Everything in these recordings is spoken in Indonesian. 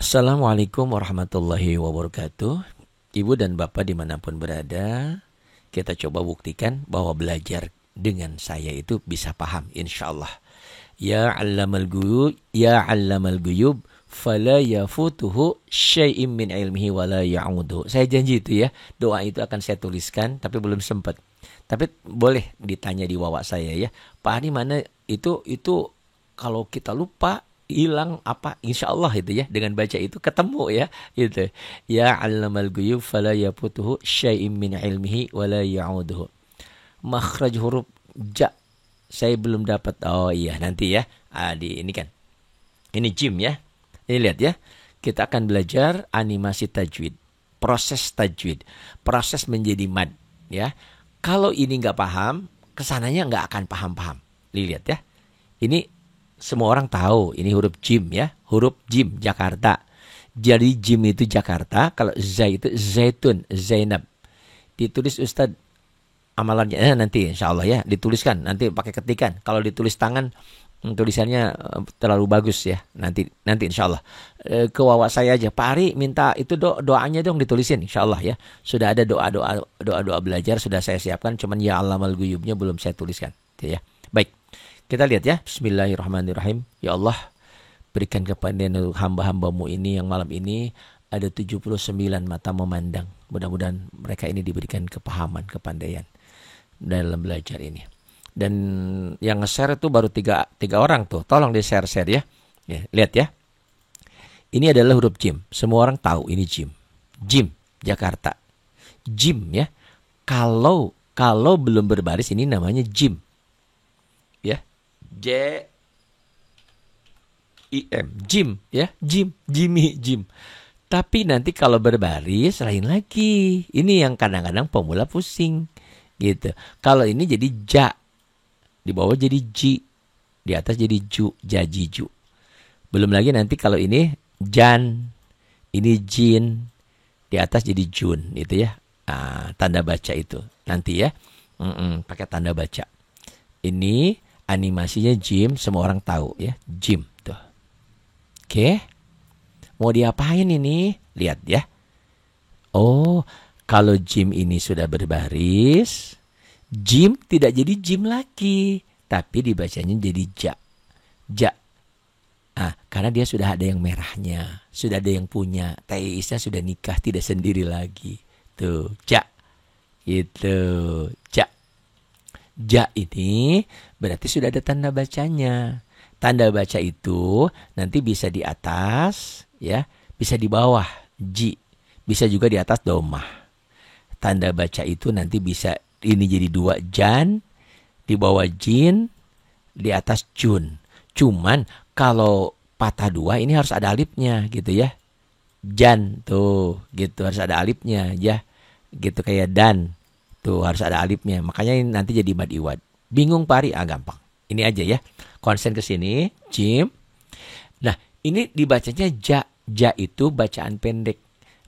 Assalamualaikum warahmatullahi wabarakatuh. Ibu dan bapak dimanapun berada, kita coba buktikan bahwa belajar dengan saya itu bisa paham, insya Allah. Ya 'allamal ghuyub, ya 'allamal ghuyub, fala yafutuhu syai'im min ilmihi wala ya'uduhu. Saya janji itu ya, doa itu akan saya tuliskan, tapi belum sempat. Tapi boleh ditanya di wawak saya ya, Pak Ani mana itu kalau kita lupa hilang apa, insya Allah itu ya, dengan baca itu ketemu ya gitu. Ya 'allamal ghuyub fala yafutuhu syai'im min ilmihi wala ya'uduhu. Makhraj huruf ja saya belum dapat. Oh iya, nanti ya. Ini kan. Ini jim ya. Ini lihat ya. Kita akan belajar animasi tajwid. Proses tajwid. Proses menjadi mad ya. Kalau ini nggak paham, kesananya nggak akan paham-paham. Lihat ya. Ini semua orang tahu. Ini huruf jim ya. Huruf jim Jakarta. Jadi jim itu Jakarta. Kalau zai itu zaitun, Zainab. Ditulis Ustadz amalannya nanti insya Allah ya dituliskan, nanti pakai ketikan. Kalau ditulis tangan tulisannya terlalu bagus ya, nanti insya Allah. Ke wawa saya aja, Pak Ari minta itu doanya dong ditulisin, insya Allah ya. Sudah ada doa belajar sudah saya siapkan, cuman ya 'allamal ghuyubnya belum saya tuliskan ya. Baik, kita lihat ya. Bismillahirrahmanirrahim. Ya Allah, berikan kepada hamba-hambamu ini yang malam ini ada 79 mata memandang. Mudah-mudahan mereka ini diberikan kepahaman, kepandaian dalam belajar ini. Dan yang nge-share itu baru tiga orang tuh. Tolong di-share ya. Ya. Lihat ya. Ini adalah huruf jim. Semua orang tahu ini jim. Jim Jakarta. Jim ya. Kalau belum berbaris ini namanya jim. Ya. J I M. Jim ya. Jim. Jimmy Jim. Tapi nanti kalau berbaris lain lagi. Ini yang kadang-kadang pemula pusing gitu. Kalau ini jadi ja, di bawah jadi ji, di atas jadi ju, jajiju. Belum lagi nanti kalau ini jan, ini jin, di atas jadi jun, itu ya. Tanda baca itu nanti ya. Pakai tanda baca. Ini animasinya jim, semua orang tahu ya, jim tuh. Oke. Mau diapain ini? Lihat ya. Oh, kalau jim ini sudah berbaris, jim tidak jadi jim lagi, tapi dibacanya jadi ja. Ja. Karena dia sudah ada yang merahnya, sudah ada yang punya. Teisnya sudah nikah, tidak sendiri lagi. Tuh, ja. Itu, ja. Ja ini berarti sudah ada tanda bacanya. Tanda baca itu nanti bisa di atas, ya, bisa di bawah, ji, bisa juga di atas domah. Tanda baca itu nanti bisa ini jadi 2 jan, di bawah jin, di atas jun. Cuman kalau patah 2 ini harus ada alifnya gitu ya. Jan tuh gitu harus ada alifnya ya. Gitu kayak dan tuh harus ada alifnya. Makanya ini nanti jadi mad iwad. Bingung Pari? Gampang. Ini aja ya. Konsen ke sini, jim. Nah, ini dibacanya ja. Ja itu bacaan pendek.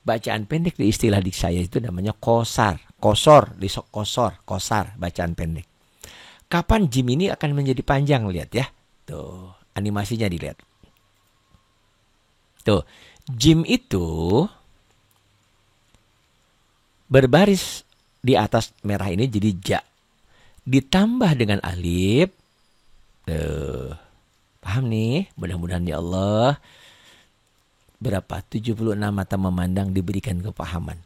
Bacaan pendek di istilah di saya itu namanya kosar. Kosor, kosar, bacaan pendek. Kapan jim ini akan menjadi panjang? Lihat ya. Tuh, animasinya dilihat. Tuh, jim itu berbaris di atas merah ini jadi ja. Ditambah dengan alif. Tuh, paham nih? Mudah-mudahan ya Allah. Berapa? 76 mata memandang diberikan kepahaman.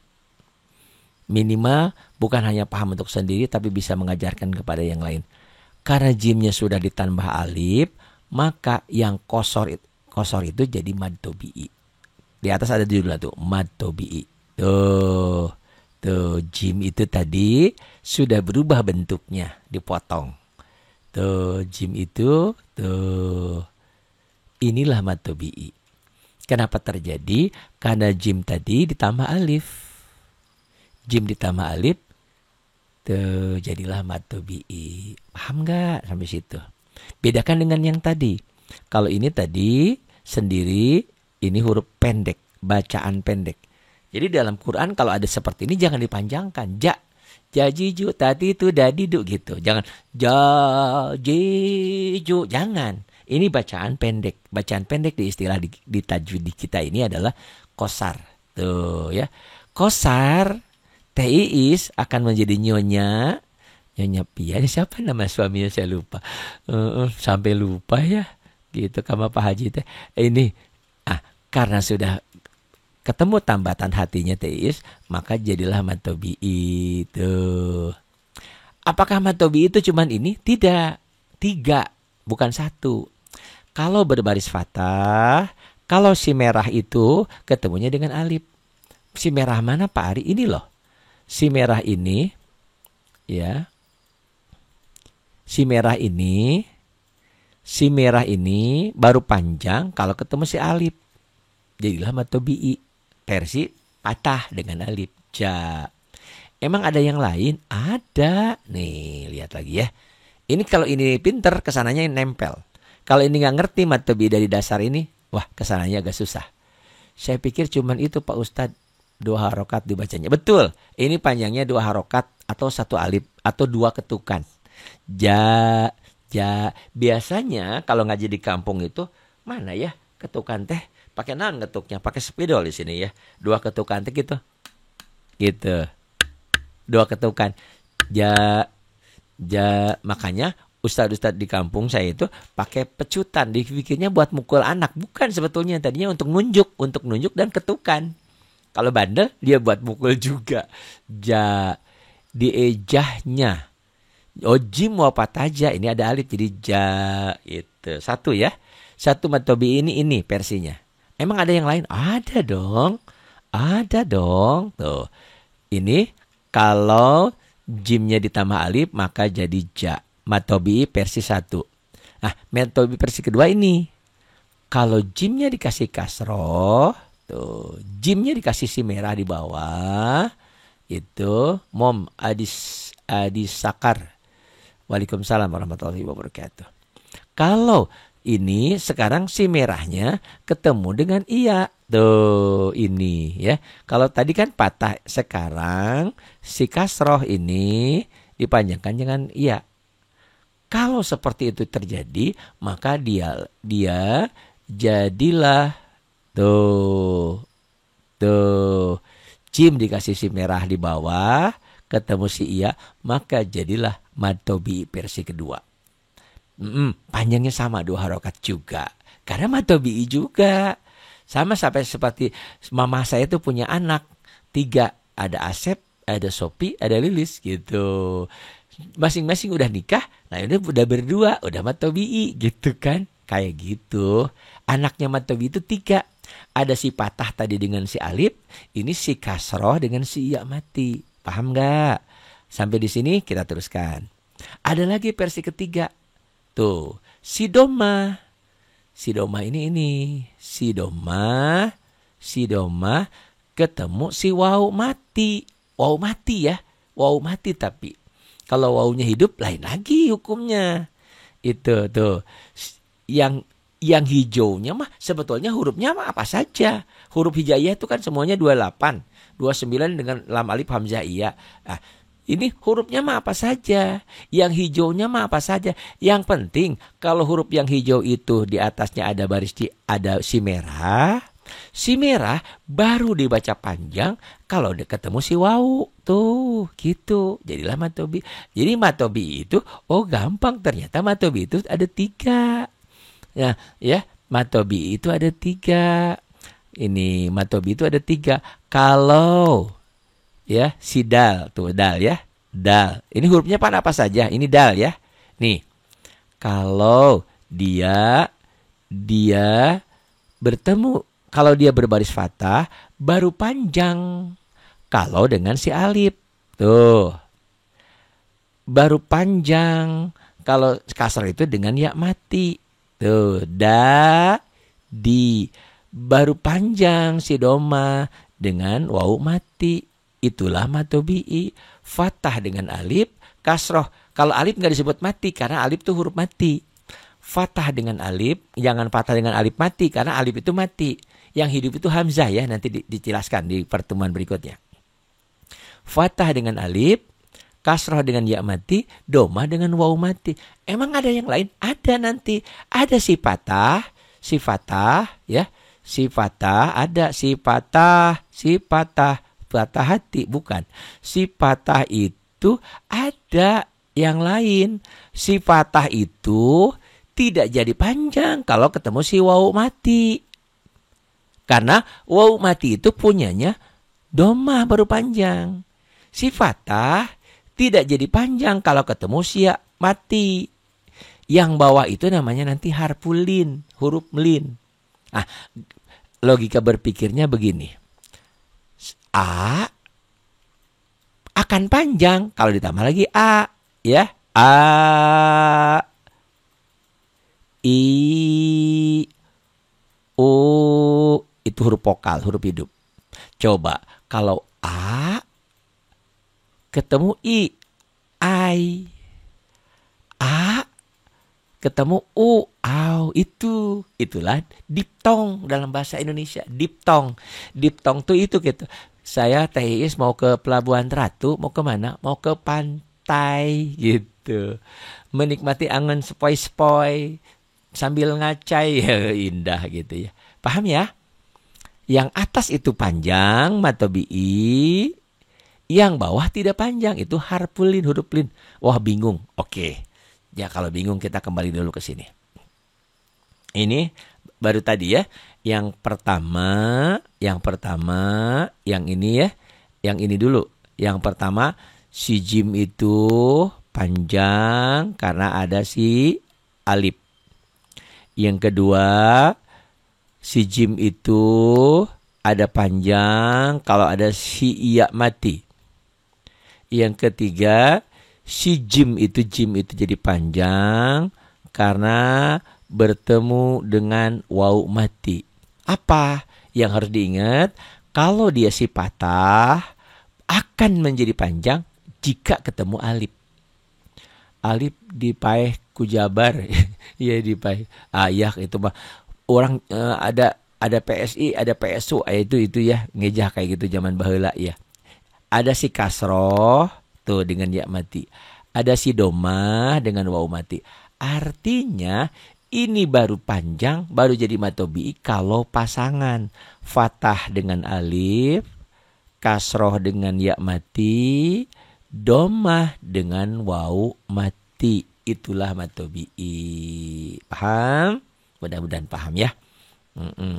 Minimal bukan hanya paham untuk sendiri, tapi bisa mengajarkan kepada yang lain. Karena jimnya sudah ditambah alif, maka yang kosor itu jadi mad tobi'i. Di atas ada judulnya tuh, mad tobi'i. Tuh, jim itu tadi sudah berubah bentuknya, dipotong. Tuh, jim itu, tuh, inilah mad tobi'i. Kenapa terjadi? Karena jim tadi ditambah alif. Jim ditambah alif, tuh jadilah mad tobi'i. Paham nggak sampai situ? Bedakan dengan yang tadi. Kalau ini tadi sendiri, ini huruf pendek, bacaan pendek. Jadi dalam Quran kalau ada seperti ini jangan dipanjangkan. Ja, jajiju, tadi itu dadidu gitu. Jangan jajiju, jangan. Ini bacaan pendek. Bacaan pendek di istilah di tajwid di kita ini adalah qasar. Tuh ya. Qasar, Teh Iis akan menjadi Nyonya. Nyonya Pia, siapa nama suaminya saya lupa. Sampai lupa ya. Gitu sama Pak Haji teh. Ini karena sudah ketemu tambatan hatinya Teh Iis, maka jadilah matobi'i itu. Apakah matobi'i itu cuman ini? Tidak. 3, bukan 1. Kalau berbaris fathah, kalau si merah itu ketemunya dengan alif. Si merah mana Pak Ari? Ini loh. Si merah ini, ya. Si merah ini baru panjang kalau ketemu si alif. Jadilah matobi'i. Versi patah dengan alif. Ja. Emang ada yang lain? Ada. Nih, lihat lagi ya. Ini kalau ini pinter, kesananya nempel. Kalau ini nggak ngerti matobi'i dari dasar ini, wah kesananya agak susah. Saya pikir cuman itu Pak Ustadz. 2 harokat dibacanya. Betul. Ini panjangnya 2 harokat atau 1 alif atau 2 ketukan. Ja. Biasanya kalau ngaji di kampung itu mana ya ketukan teh? Pakai naon ketuknya? Pakai spidol di sini ya. 2 ketukan teh gitu. Gitu. 2 ketukan. Ja. Makanya ustadz di kampung saya itu pakai pecutan. Dipikirnya buat mukul anak. Bukan sebetulnya. Tadinya untuk nunjuk dan ketukan. Kalau bandel dia buat mukul juga. Ja. Di ejahnya. Jim wa pataja. Ini ada alif jadi ja. Itu. 1 ya. 1 matobi ini versinya. Emang ada yang lain? Ada dong. Tuh. Ini kalau jimnya ditambah alif maka jadi ja. Matobi versi 1. Nah, matobi versi kedua ini. Kalau jimnya dikasih kasroh, tuh, jimnya dikasih si merah di bawah, itu mom adis sakar. Waalaikumsalam warahmatullahi wabarakatuh. Kalau ini sekarang si merahnya ketemu dengan iya. Tuh ini ya. Kalau tadi kan patah, sekarang si kasroh ini dipanjangkan dengan iya. Kalau seperti itu terjadi, maka dia jadilah tuh jim dikasih si merah di bawah, ketemu si iya, maka jadilah matobi versi kedua. Panjangnya sama 2 harokat juga. Karena matobi juga. Sama sampai seperti mama saya tuh punya anak 3. Ada Asep, ada Sopi, ada Lilis gitu. Masing-masing udah nikah. Nah udah berdua, udah matobi gitu kan. Kayak gitu. Anaknya matobi itu 3. Ada si patah tadi dengan si alif. Ini si kasroh dengan si iya mati. Paham gak? Sampai di sini kita teruskan. Ada lagi versi ketiga. Tuh, si doma. Si doma ini. Si doma ketemu si waw mati. Waw mati ya. Waw mati tapi. Kalau wawnya hidup lain lagi hukumnya. Itu tuh. Yang hijaunya mah sebetulnya hurufnya mah apa saja. Huruf hijaiyah itu kan semuanya 28, 29 dengan lam alif hamzah iya. Nah, ini hurufnya mah apa saja. Yang hijaunya mah apa saja. Yang penting kalau huruf yang hijau itu di atasnya ada ada si merah. Si merah baru dibaca panjang kalau ketemu si wawu. Tuh, gitu. Jadilah matobi. Jadi matobi itu gampang, ternyata matobi itu ada 3. Ya, matobi itu ada 3. Ini matobi itu ada 3. Kalau ya si dal, tuh dal ya. Dal. Ini hurufnya apa saja? Ini dal ya. Nih. Kalau dia bertemu, kalau dia berbaris fathah baru panjang. Kalau dengan si alif, tuh. Baru panjang. Kalau kasar itu dengan ya mati. Tuh, di baru panjang si doma dengan wawu mati. Itulah matobi'i. Fathah dengan alif, kasroh. Kalau alif nggak disebut mati karena alif itu huruf mati. Fathah dengan alif, jangan fathah dengan alif mati karena alif itu mati. Yang hidup itu hamzah ya, nanti dijelaskan di pertemuan berikutnya. Fathah dengan alif, kasroh dengan ya mati, domah dengan waw mati. Emang ada yang lain? Ada nanti. Ada si patah ya. Si patah, ada si patah, patah hati, bukan. Si patah itu ada yang lain. Si patah itu tidak jadi panjang kalau ketemu si waw mati. Karena waw mati itu punyanya domah baru panjang. Si fatah tidak jadi panjang kalau ketemu si ya mati. Yang bawah itu namanya nanti harfulin, huruf lin. Nah, logika berpikirnya begini. A akan panjang kalau ditambah lagi A, ya. A, I, U, itu huruf vokal, huruf hidup. Coba kalau A ketemu I, A ketemu U, au, itulah diptong dalam bahasa Indonesia. Diptong tuh itu gitu. Saya Teh Iis mau ke Pelabuhan Ratu, mau ke mana? Mau ke pantai gitu. Menikmati angin sepoi-sepoi sambil ngacai, indah gitu ya. Paham ya? Yang atas itu panjang, matobi'i. Yang bawah tidak panjang, itu harfulin, huruf lin. Wah, bingung. Oke. Ya, kalau bingung kita kembali dulu ke sini. Ini baru tadi ya. Yang pertama, yang ini ya. Yang ini dulu. Yang pertama, si jim itu panjang karena ada si alif. Yang kedua, si jim itu ada panjang kalau ada si iya mati. Yang ketiga, si jim itu jadi panjang karena bertemu dengan waw mati. Apa yang harus diingat? Kalau dia si patah akan menjadi panjang jika ketemu alif. Alif dipaeh kujabar. Iya dipaeh. Ayah itu mah orang ada PSI, ada PSU, itu ya ngejah kayak gitu zaman baheula ya. Ada si kasroh tuh dengan ya mati. Ada si domah dengan waw mati. Artinya ini baru panjang, baru jadi matobi'i kalau pasangan. Fatah dengan alif, kasroh dengan ya mati, domah dengan waw mati. Itulah matobi'i. Paham? Mudah-mudahan paham ya.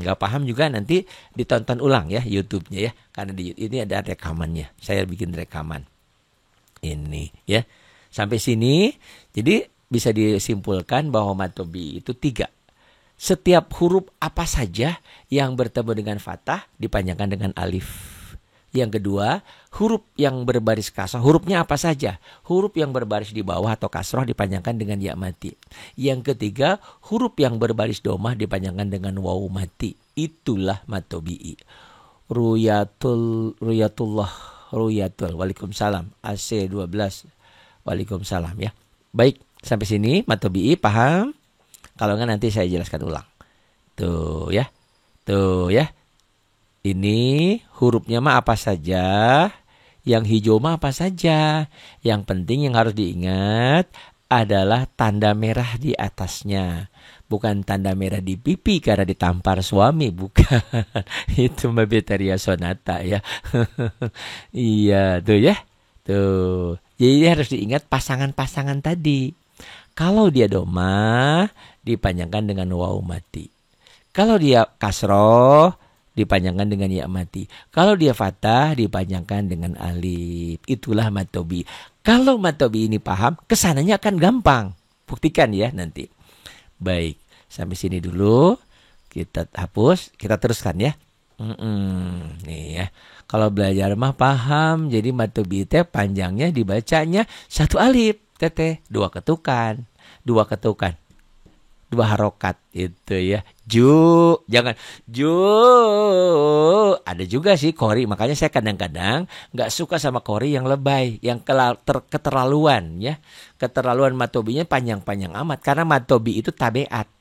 Gak paham juga nanti ditonton ulang ya YouTube-nya ya. Karena ini ada rekamannya. Saya bikin rekaman. Ini ya. Sampai sini. Jadi bisa disimpulkan bahwa matobi itu 3. Setiap huruf apa saja yang bertemu dengan fathah dipanjangkan dengan alif. Yang kedua, huruf yang berbaris kasroh, hurufnya apa saja? Huruf yang berbaris di bawah atau kasroh dipanjangkan dengan ya mati. Yang ketiga, huruf yang berbaris domah dipanjangkan dengan waw mati. Itulah matobi'i. Ruyatul. Waalaikumsalam. AC12. Waalaikumsalam ya. Baik, sampai sini matobi'i paham? Kalau enggak nanti saya jelaskan ulang. Tuh ya. Ini hurufnya mah apa saja, yang hijau mah apa saja. Yang penting yang harus diingat adalah tanda merah di atasnya. Bukan tanda merah di pipi karena ditampar suami, bukan. Itu mah Beteria Sonata ya. Iya, tuh ya. Tuh. Jadi harus diingat pasangan-pasangan tadi. Kalau dia domah dipanjangkan dengan waw mati. Kalau dia kasroh dipanjangkan dengan ya mati. Kalau dia fathah dipanjangkan dengan alif. Itulah matobi. Kalau matobi ini paham, kesananya akan gampang. Buktikan ya nanti. Baik, sampai sini dulu. Kita hapus, kita teruskan ya. Nih ya. Kalau belajar mah paham. Jadi matobi teh panjangnya dibacanya 1 alif, teteh 2 ketukan. 2 harokat itu ya. Jangan ju. Ada juga sih kori, makanya saya kadang-kadang nggak suka sama kori yang lebay, yang keterlaluan ya. Keterlaluan matobinya panjang-panjang amat karena matobi itu tabeat.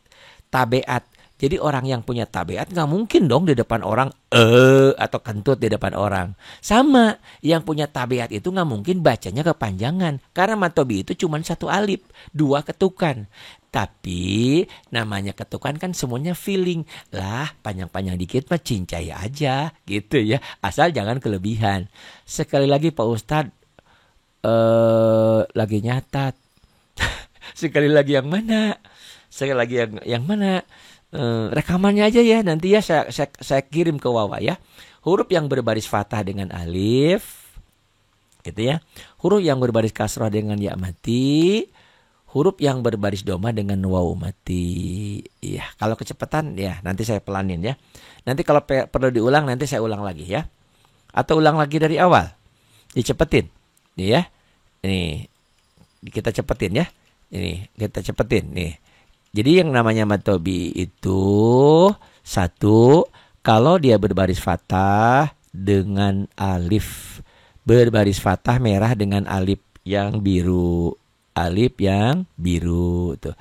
Jadi orang yang punya tabiat nggak mungkin dong di depan orang atau kentut di depan orang. Sama, yang punya tabiat itu nggak mungkin bacanya kepanjangan. Karena matobi itu cuma satu alif, dua ketukan. Tapi namanya ketukan kan semuanya feeling. Lah panjang-panjang dikit mah cincai aja gitu ya. Asal jangan kelebihan. Sekali lagi Pak Ustadz lagi nyatat. Sekali lagi yang mana? Sekali lagi yang mana? Rekamannya aja ya, nanti ya saya kirim ke Wawa ya. Huruf yang berbaris fathah dengan alif, gitu ya. Huruf yang berbaris kasrah dengan ya mati. Huruf yang berbaris doma dengan waw mati. Iya, kalau kecepatan ya nanti saya pelanin ya. Nanti kalau perlu diulang nanti saya ulang lagi ya. Atau ulang lagi dari awal. Dicepetin. Nih ya. Ini kita cepetin ya. Ini kita cepetin nih. Jadi yang namanya matobi itu satu, kalau dia berbaris fathah dengan alif. Berbaris fathah merah dengan alif yang biru. Alif yang biru tuh.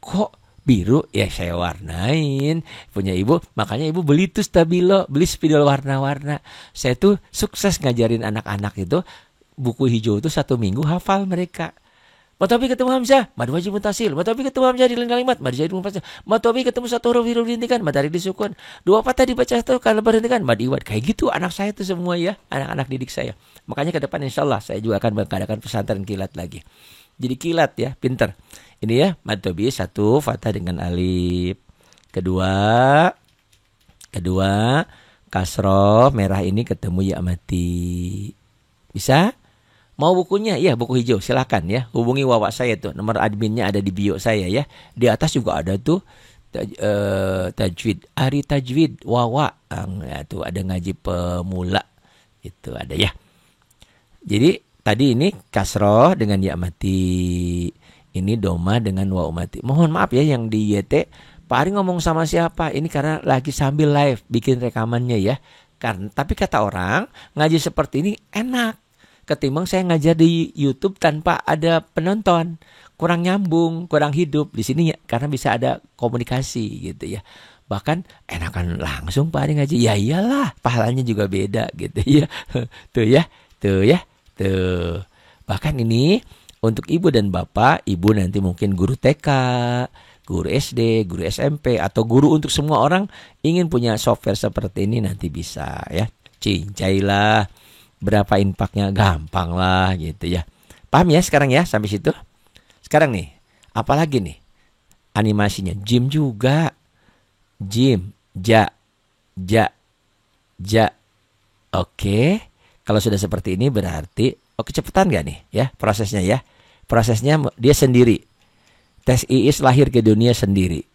Kok biru? Ya saya warnain. Punya ibu, makanya ibu beli tuh stabilo, beli spidol warna-warna. Saya tuh sukses ngajarin anak-anak itu buku hijau itu 1 minggu hafal mereka. Matobi ketemu Hamzah, mad wajib mutasil. Matobi ketemu Hamzah di lain kalimat, mad jadi munfasil. Matobi ketemu satu huruf dihentikan, mad tarik disukun. 2 patah dibaca satu kalau berhentikan, mad iwad. Kayak gitu anak saya tuh semua ya, anak-anak didik saya. Makanya ke depan insyaallah saya juga akan mengadakan pesantren kilat lagi. Jadi kilat ya, pinter. Ini ya, matobi 1 fathah dengan alif. Kedua kasroh merah ini ketemu ya mati. Bisa? Mau bukunya? Iya, buku hijau. Silakan ya. Hubungi Wawa saya tuh. Nomor adminnya ada di bio saya ya. Di atas juga ada tuh tajwid. Ari tajwid Wawa. Ya, tuh ada ngaji pemula. Itu ada ya. Jadi tadi ini kasroh dengan ya mati. Ini doma dengan waw mati. Mohon maaf ya yang di YT. Pak Ari ngomong sama siapa? Ini karena lagi sambil live bikin rekamannya ya. Tapi kata orang ngaji seperti ini enak. Ketimbang saya ngajar di YouTube tanpa ada penonton, kurang nyambung, kurang hidup di sini ya, karena bisa ada komunikasi gitu ya. Bahkan enakan langsung Pak Ari ngaji, ya iyalah, pahalanya juga beda gitu ya. Tuh ya, tuh. Bahkan ini untuk ibu dan bapak, ibu nanti mungkin guru TK, guru SD, guru SMP, atau guru untuk semua orang ingin punya software seperti ini nanti bisa ya. Cincailah. Berapa impaknya gampang lah gitu ya. Paham ya sekarang ya sampai situ? Sekarang nih, apalagi nih animasinya? Jim juga. Jim, ja. Oke. Kalau sudah seperti ini berarti cepetan gak nih ya prosesnya ya? Prosesnya dia sendiri. Tes Iis lahir ke dunia sendiri.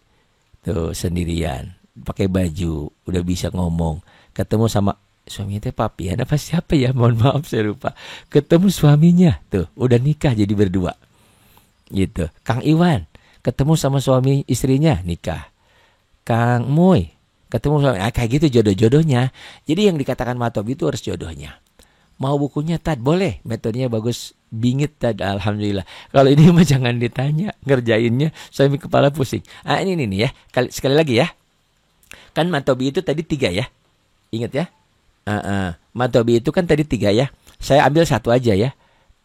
Tuh sendirian, pakai baju, udah bisa ngomong, ketemu sama suaminya teh Papian apa siapa ya? Mohon maaf saya lupa. Ketemu suaminya, tuh udah nikah jadi berdua. Gitu. Kang Iwan ketemu sama suami istrinya nikah. Kang Moy ketemu suami, kayak gitu jodoh-jodohnya. Jadi yang dikatakan matobi itu harus jodohnya. Mau bukunya Tad? Boleh. Metodenya bagus, bingit Tad. Alhamdulillah. Kalau ini mah jangan ditanya, ngerjainnya suami kepala pusing. Ini nih ya. Sekali lagi ya. Kan matobi itu tadi 3 ya. Ingat ya. Matobi itu kan tadi 3 ya. Saya ambil 1 aja ya.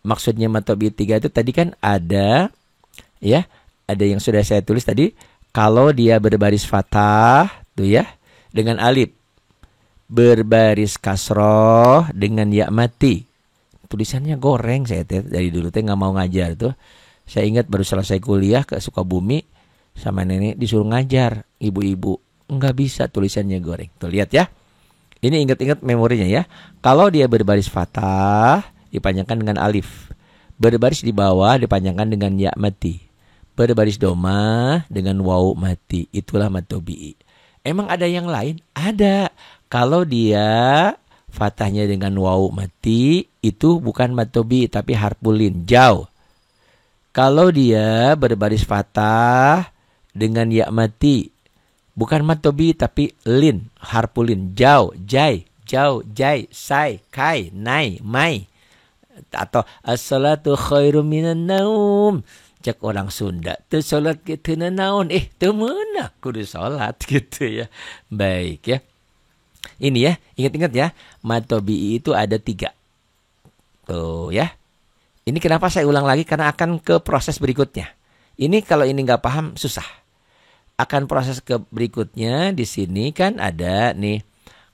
Maksudnya matobi 3 itu tadi kan ada ya, ada yang sudah saya tulis tadi. Kalau dia berbaris fathah tuh ya dengan alif, berbaris kasroh dengan ya mati. Tulisannya goreng saya dari dulu nggak mau ngajar tuh. Saya ingat baru selesai kuliah ke Sukabumi sama nenek disuruh ngajar ibu-ibu, nggak bisa tulisannya goreng. Tuh lihat ya. Ini ingat-ingat memorinya ya. Kalau dia berbaris fathah dipanjangkan dengan alif. Berbaris di bawah dipanjangkan dengan ya mati. Berbaris doma dengan waw mati. Itulah matobi. Emang ada yang lain? Ada. Kalau dia fathahnya dengan waw mati itu bukan matobi tapi harpulin, jauh. Kalau dia berbaris fathah dengan ya mati bukan matobi tapi lin, harpulin, jauh, jai, sai, kai, nai, mai. Atau as-salatu khairum minan naum. Cek orang Sunda, teu salat gitu naon, teu meunah kudu salat gitu ya. Baik ya. Ini ya, ingat-ingat ya, mad tabi'i itu ada 3. Tuh ya. Ini kenapa saya ulang lagi, karena akan ke proses berikutnya. Ini kalau ini nggak paham susah. Akan proses ke berikutnya di sini kan ada nih.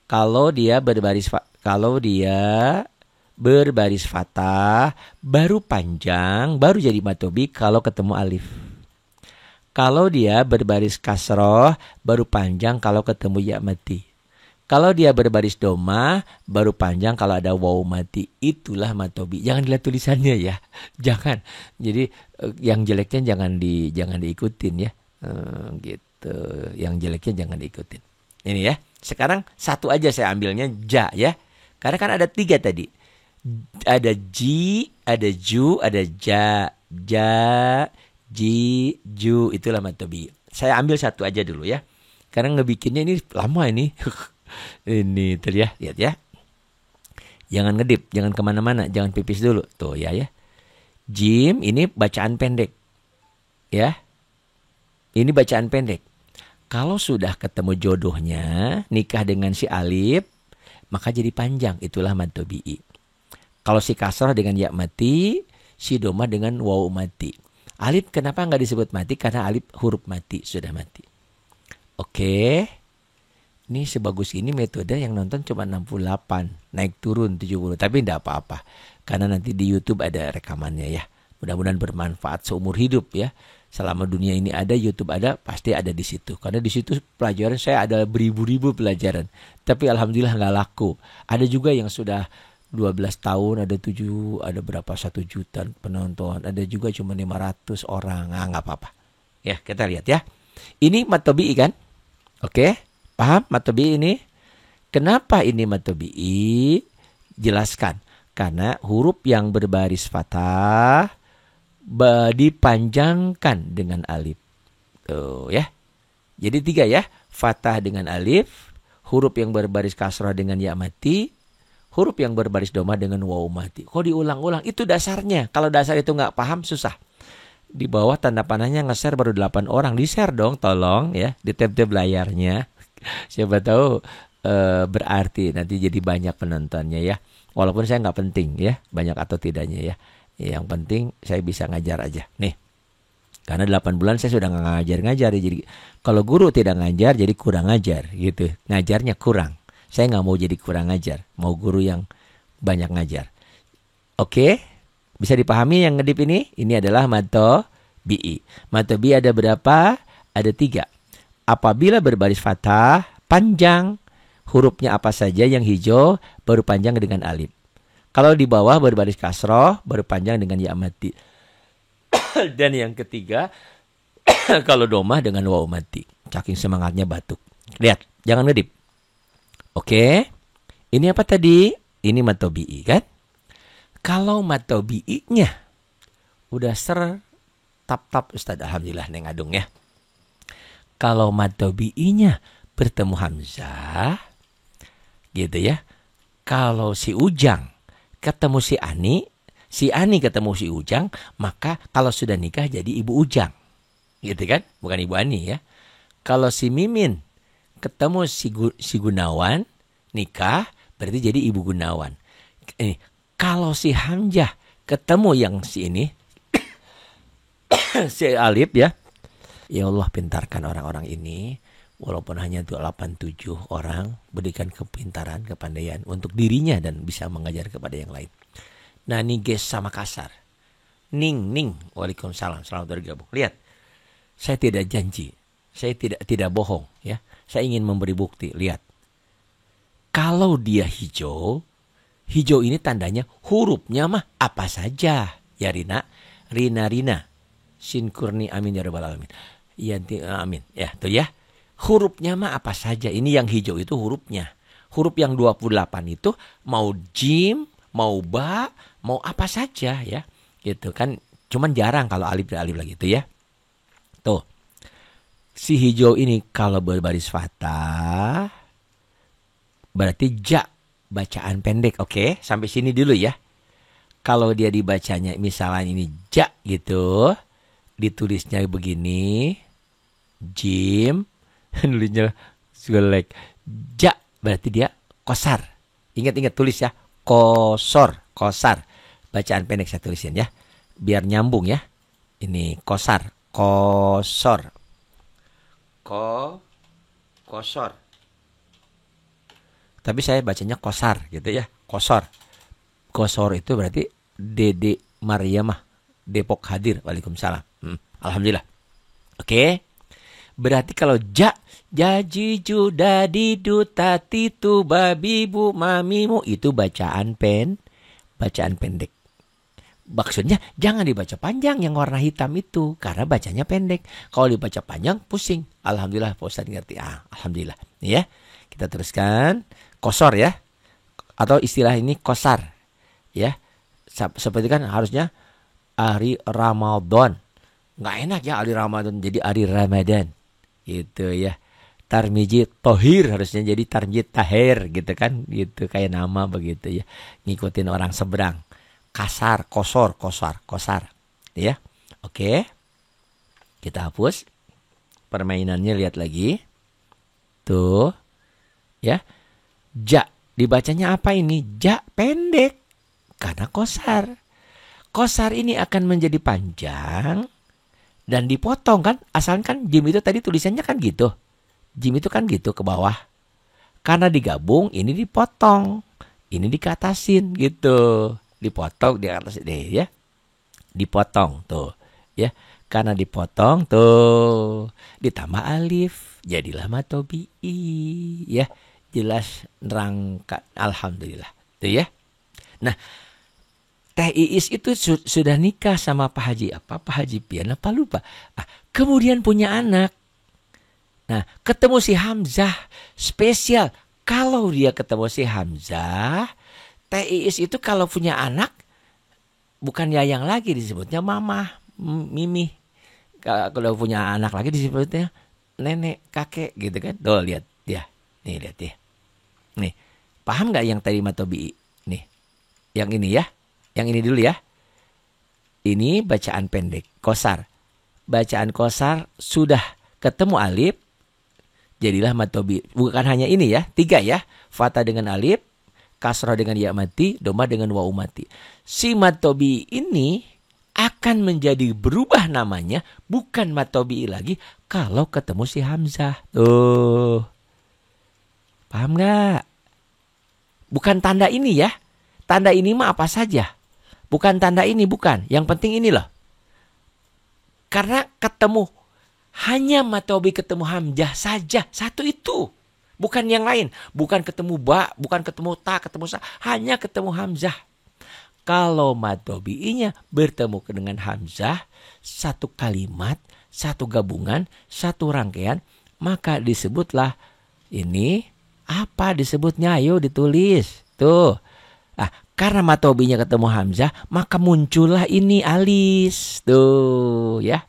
Kalau dia berbaris fathah, baru panjang, baru jadi mad tabi'i kalau ketemu alif. Kalau dia berbaris kasroh, baru panjang kalau ketemu ya mati. Kalau dia berbaris doma, baru panjang kalau ada waw mati. Itulah mad tabi'i. Jangan dilihat tulisannya ya. Jangan. Jadi yang jeleknya jangan diikutin ya. Gitu. Yang jeleknya jangan diikutin. Ini ya. Sekarang satu aja saya ambilnya, ja ya. Karena kan ada 3 tadi. Ada ji, ada ju, ada ja. Ja, ji, ju. Itulah mad tabi'i. Saya ambil satu aja dulu ya. Karena ngebikinnya ini lama ini. Ini tuh ya. Lihat ya. Jangan ngedip, jangan kemana-mana, jangan pipis dulu. Tuh ya. Jim ini bacaan pendek. Ya. Ini bacaan pendek. Kalau sudah ketemu jodohnya, nikah dengan si alif, maka jadi panjang. Itulah mad tabi'i. Kalau si kasrah dengan ya mati, si doma dengan waw mati. Alif kenapa nggak disebut mati? Karena alif huruf mati, sudah mati. Oke. Ini sebagus ini metode yang nonton cuma 68. Naik turun 70. Tapi tidak apa-apa. Karena nanti di YouTube ada rekamannya ya. Mudah-mudahan bermanfaat seumur hidup ya. Selama dunia ini ada, YouTube ada, pasti ada di situ. Karena di situ pelajaran saya ada beribu-ribu pelajaran. Tapi alhamdulillah nggak laku. Ada juga yang sudah 12 tahun, ada 7, ada berapa 1 juta penonton. Ada juga cuma 500 orang. Nggak apa-apa. Ya, kita lihat ya. Ini mad tabi'i kan? Oke, paham mad tabi'i ini? Kenapa ini mad tabi'i? Jelaskan. Karena huruf yang berbaris fathah dipanjangkan dengan alif. Tuh ya. Jadi 3 ya. Fathah dengan alif, huruf yang berbaris kasrah dengan ya mati, huruf yang berbaris doma dengan waw mati. Kok diulang-ulang? Itu dasarnya. Kalau dasar itu nggak paham, susah. Di bawah tanda panahnya nge-share baru 8 orang. Di-share dong, tolong ya. Di tab-tab layarnya. Siapa tahu berarti nanti jadi banyak penontonnya ya. Walaupun saya nggak penting ya, banyak atau tidaknya ya. Yang penting saya bisa ngajar aja. Nih, karena 8 bulan saya sudah nggak ngajar-ngajar. Jadi kalau guru tidak ngajar, jadi kurang ngajar gitu. Ngajarnya kurang. Saya nggak mau jadi kurang ngajar. Mau guru yang banyak ngajar. Oke, bisa dipahami yang ngedip ini? Ini adalah mad tabi'i. Mad tabi'i ada berapa? Ada 3. Apabila berbaris fathah, panjang. Hurufnya apa saja yang hijau, baru panjang dengan alif. Kalau di bawah berbaris kasroh, baru panjang dengan ya mati. Dan yang ketiga, kalau domah dengan waw mati. Saking semangatnya batuk. Lihat, jangan ngedip. Oke, ini apa tadi? Ini mad tabi'i kan? Kalau mad tabi'inya udah tap Ustaz, alhamdulillah Neng Adung ya. Kalau mad tabi'inya bertemu hamzah, gitu ya. Kalau si Ujang ketemu si Ani ketemu si Ujang, maka kalau sudah nikah jadi Ibu Ujang. Gitu kan? Bukan Ibu Ani ya. Kalau si Mimin ketemu si Gunawan, nikah, berarti jadi Ibu Gunawan. Kalau si Hamzah ketemu yang si ini, si Alif ya. Ya Allah, pintarkan orang-orang ini. Walaupun hanya 87 orang, berikan kepintaran, kepandaian untuk dirinya dan bisa mengajar kepada yang lain. Nah, ini guys sama kasar. Ning. Waalaikumsalam. Selamat bergabung. Lihat. Saya tidak janji. Saya tidak bohong ya. Saya ingin memberi bukti. Lihat. Kalau dia hijau ini tandanya hurufnya mah apa saja. Ya Rina. Rina. Sin kurni amin ya rabbal alamin. Yanti amin. Ya, tuh ya. Hurufnya mah apa saja. Ini yang hijau itu hurufnya. Huruf yang 28 itu mau jim, mau ba, mau apa saja ya. Gitu kan. Cuman jarang kalau alif lagi itu ya. Tuh. Si hijau ini kalau berbaris fathah berarti ja, bacaan pendek. Oke, sampai sini dulu ya. Kalau dia dibacanya misalnya ini ja gitu, ditulisnya begini, jim, nulisnya jelek. Ja berarti dia kosar. Ingat-ingat tulis ya, kosor, kosar. Bacaan pendek saya tulisin ya, biar nyambung ya. Ini kosar, kosor, kosor. Tapi saya bacanya kosar gitu ya, kosor. Kosor itu berarti Dede Mariamah Depok hadir. Waalaikumsalam. Alhamdulillah. Oke. Berarti kalau jaji juda didu tati tu babi bu mamimu itu bacaan pendek. Maksudnya jangan dibaca panjang yang warna hitam itu karena bacanya pendek. Kalau dibaca panjang pusing. Alhamdulillah Pak Ustadz ngerti. Alhamdulillah. Nih ya. Kita teruskan. Kosor ya. Atau istilah ini kosar. Ya. Seperti kan harusnya hari Ramadan. Nggak enak ya hari Ramadan jadi hari Ramadan. Gitu ya. Tarmiji tohir harusnya jadi tarmiji tahir gitu kan. Gitu kayak nama begitu ya. Ngikutin orang seberang. Kasar, kosor. Ya. Oke. Kita hapus. Permainannya lihat lagi. Tuh. Ya. Ja. Dibacanya apa ini? Ja pendek. Karena kosar. Kosar ini akan menjadi panjang. Dan dipotong kan. Asalnya kan jim itu tadi tulisannya kan gitu. Jim itu kan gitu ke bawah. Karena digabung ini dipotong. Ini dikatasin gitu. Dipotong di atas deh ya. Dipotong tuh ya. Karena dipotong tuh ditambah alif jadilah matobi'i ya. Jelas nerangkan. Alhamdulillah tuh ya. Nah, Teh Iis itu sudah nikah sama Pak Haji apa? Pak Haji Pian apa lupa. Kemudian punya anak. Nah, ketemu si Hamzah spesial. Kalau dia ketemu si Hamzah, Teh Iis itu kalau punya anak bukan yayang lagi disebutnya mama, mimi. Kalau punya anak lagi disebutnya nenek, kakek gitu kan. Tuh lihat dia. Nih lihat dia. Nih. Paham enggak yang tadi matobi? Nih. Yang ini ya. Yang ini dulu ya. Ini bacaan pendek, kosar. Bacaan kosar sudah ketemu alif jadilah matobi. Bukan hanya ini ya, 3 ya. Fatha dengan alif, kasrah dengan ya mati, doma dengan wau mati. Si matobi ini akan menjadi berubah namanya, bukan matobi lagi kalau ketemu si Hamzah. Tuh. Paham nggak? Bukan tanda ini ya. Tanda ini mah apa saja. Bukan tanda ini, bukan. Yang penting ini loh. Karena ketemu hanya matobi ketemu Hamzah saja. Satu itu. Bukan yang lain. Bukan ketemu ba, bukan ketemu ta, ketemu sa. Hanya ketemu Hamzah. Kalau matobi'inya bertemu dengan Hamzah, satu kalimat, satu gabungan, satu rangkaian, maka disebutlah ini apa disebutnya? Ayo ditulis. Tuh. Karena matobinya ketemu Hamzah, maka muncullah ini alis. Tuh ya.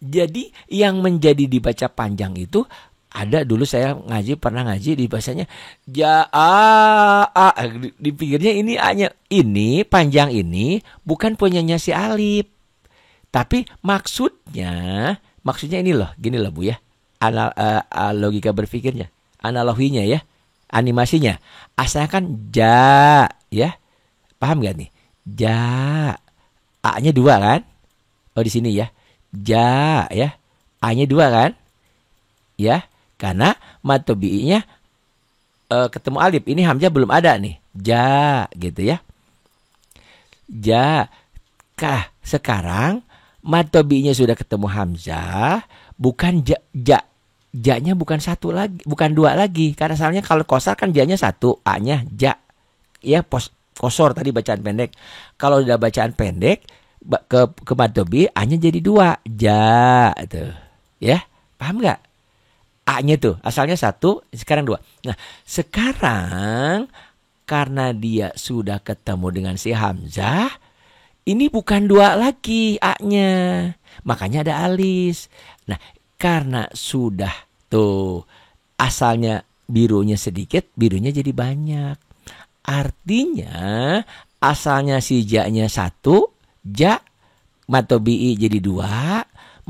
Jadi yang menjadi dibaca panjang itu ada dulu saya pernah ngaji di bahasanya dipikirnya ini hanya ini panjang ini bukan punyanya si alif. Tapi maksudnya ini loh, gini loh Bu ya. Logika berpikirnya, analoginya ya, animasinya. Asalnya kan ja ya. Paham gak nih? Ja. A-nya 2 kan? Oh di sini ya. Ja ya. A-nya 2 kan? Ya. Karena matobi'inya ketemu alif. Ini Hamzah belum ada nih. Ja gitu ya. Ja. Sekarang matobi'inya sudah ketemu Hamzah. Bukan ja. Ja-nya bukan 1 lagi. Bukan 2 lagi. Karena asalnya kalau kosar kan ja-nya 1. A-nya ja. Ya kosor tadi bacaan pendek. Kalau udah bacaan pendek ke matobi A-nya jadi 2. Ja tuh. Ya. Paham gak? A-nya tuh asalnya 1, sekarang 2. Nah, sekarang karena dia sudah ketemu dengan si Hamzah, ini bukan 2 lagi A-nya. Makanya ada alis. Nah, karena sudah tuh asalnya birunya sedikit, birunya jadi banyak. Artinya asalnya si ja-nya 1, ja mad tabi'i jadi 2,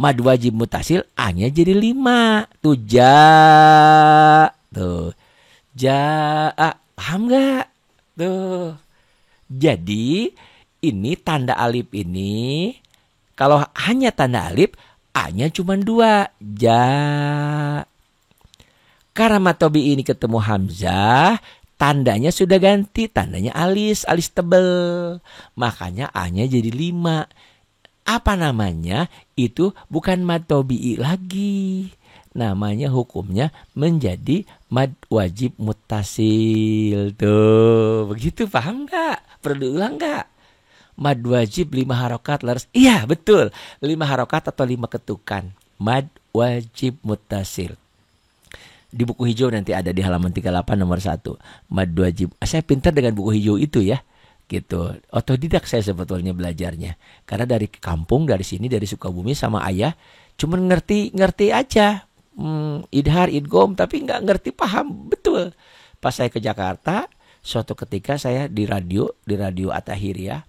mad wajib mutasil A-nya jadi 5. Tuh tuh jaa, paham nggak? Tuh. Jadi ini tanda alif ini, kalau hanya tanda alif A-nya cuma 2, ja. Karena mad tabi'i ini ketemu hamzah, tandanya sudah ganti, tandanya alis tebel. Makanya A-nya jadi 5. Apa namanya? Itu bukan mad tabi'i lagi. Namanya hukumnya menjadi mad wajib muttasil. Tuh, begitu, paham nggak? Perlu ulang nggak? Mad wajib 5 harokat laras. Iya, betul. 5 harokat atau 5 ketukan. Mad wajib muttasil. Di buku hijau nanti ada di halaman 38 nomor 1. Mad wajib. Saya pintar dengan buku hijau itu ya. Gitu. Otodidak saya sebetulnya belajarnya. Karena dari kampung, dari sini, dari Sukabumi sama ayah, cuman ngerti aja. Idhar, idgom, tapi nggak ngerti paham betul. Pas saya ke Jakarta, suatu ketika saya di radio At-Tahiriyah.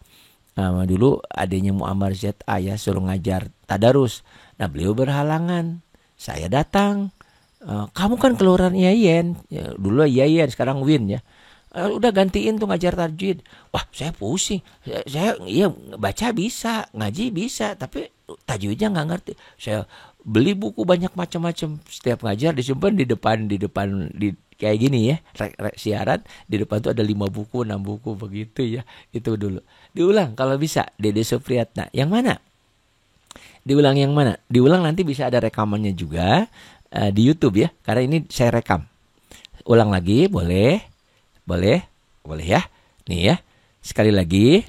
Dulu adanya Muammar Z ayah suruh ngajar tadarus. Nah, beliau berhalangan. Saya datang. Kamu kan keluaran Yayen, ya, dulu Yayen, sekarang Win ya. Udah gantiin tuh ngajar tajwid. Wah, saya pusing. Saya iya baca bisa, ngaji bisa, tapi tajwidnya nggak ngerti. Saya beli buku banyak macam-macam. Setiap ngajar disimpan di depan kayak gini ya, siaran di depan tuh ada 5 buku, 6 buku begitu ya. Itu dulu. Diulang kalau bisa, Dede Supriyatna. Yang mana? Diulang yang mana? Diulang nanti bisa ada rekamannya juga. Di YouTube ya, karena ini saya rekam. Ulang lagi, boleh ya. Nih ya, sekali lagi.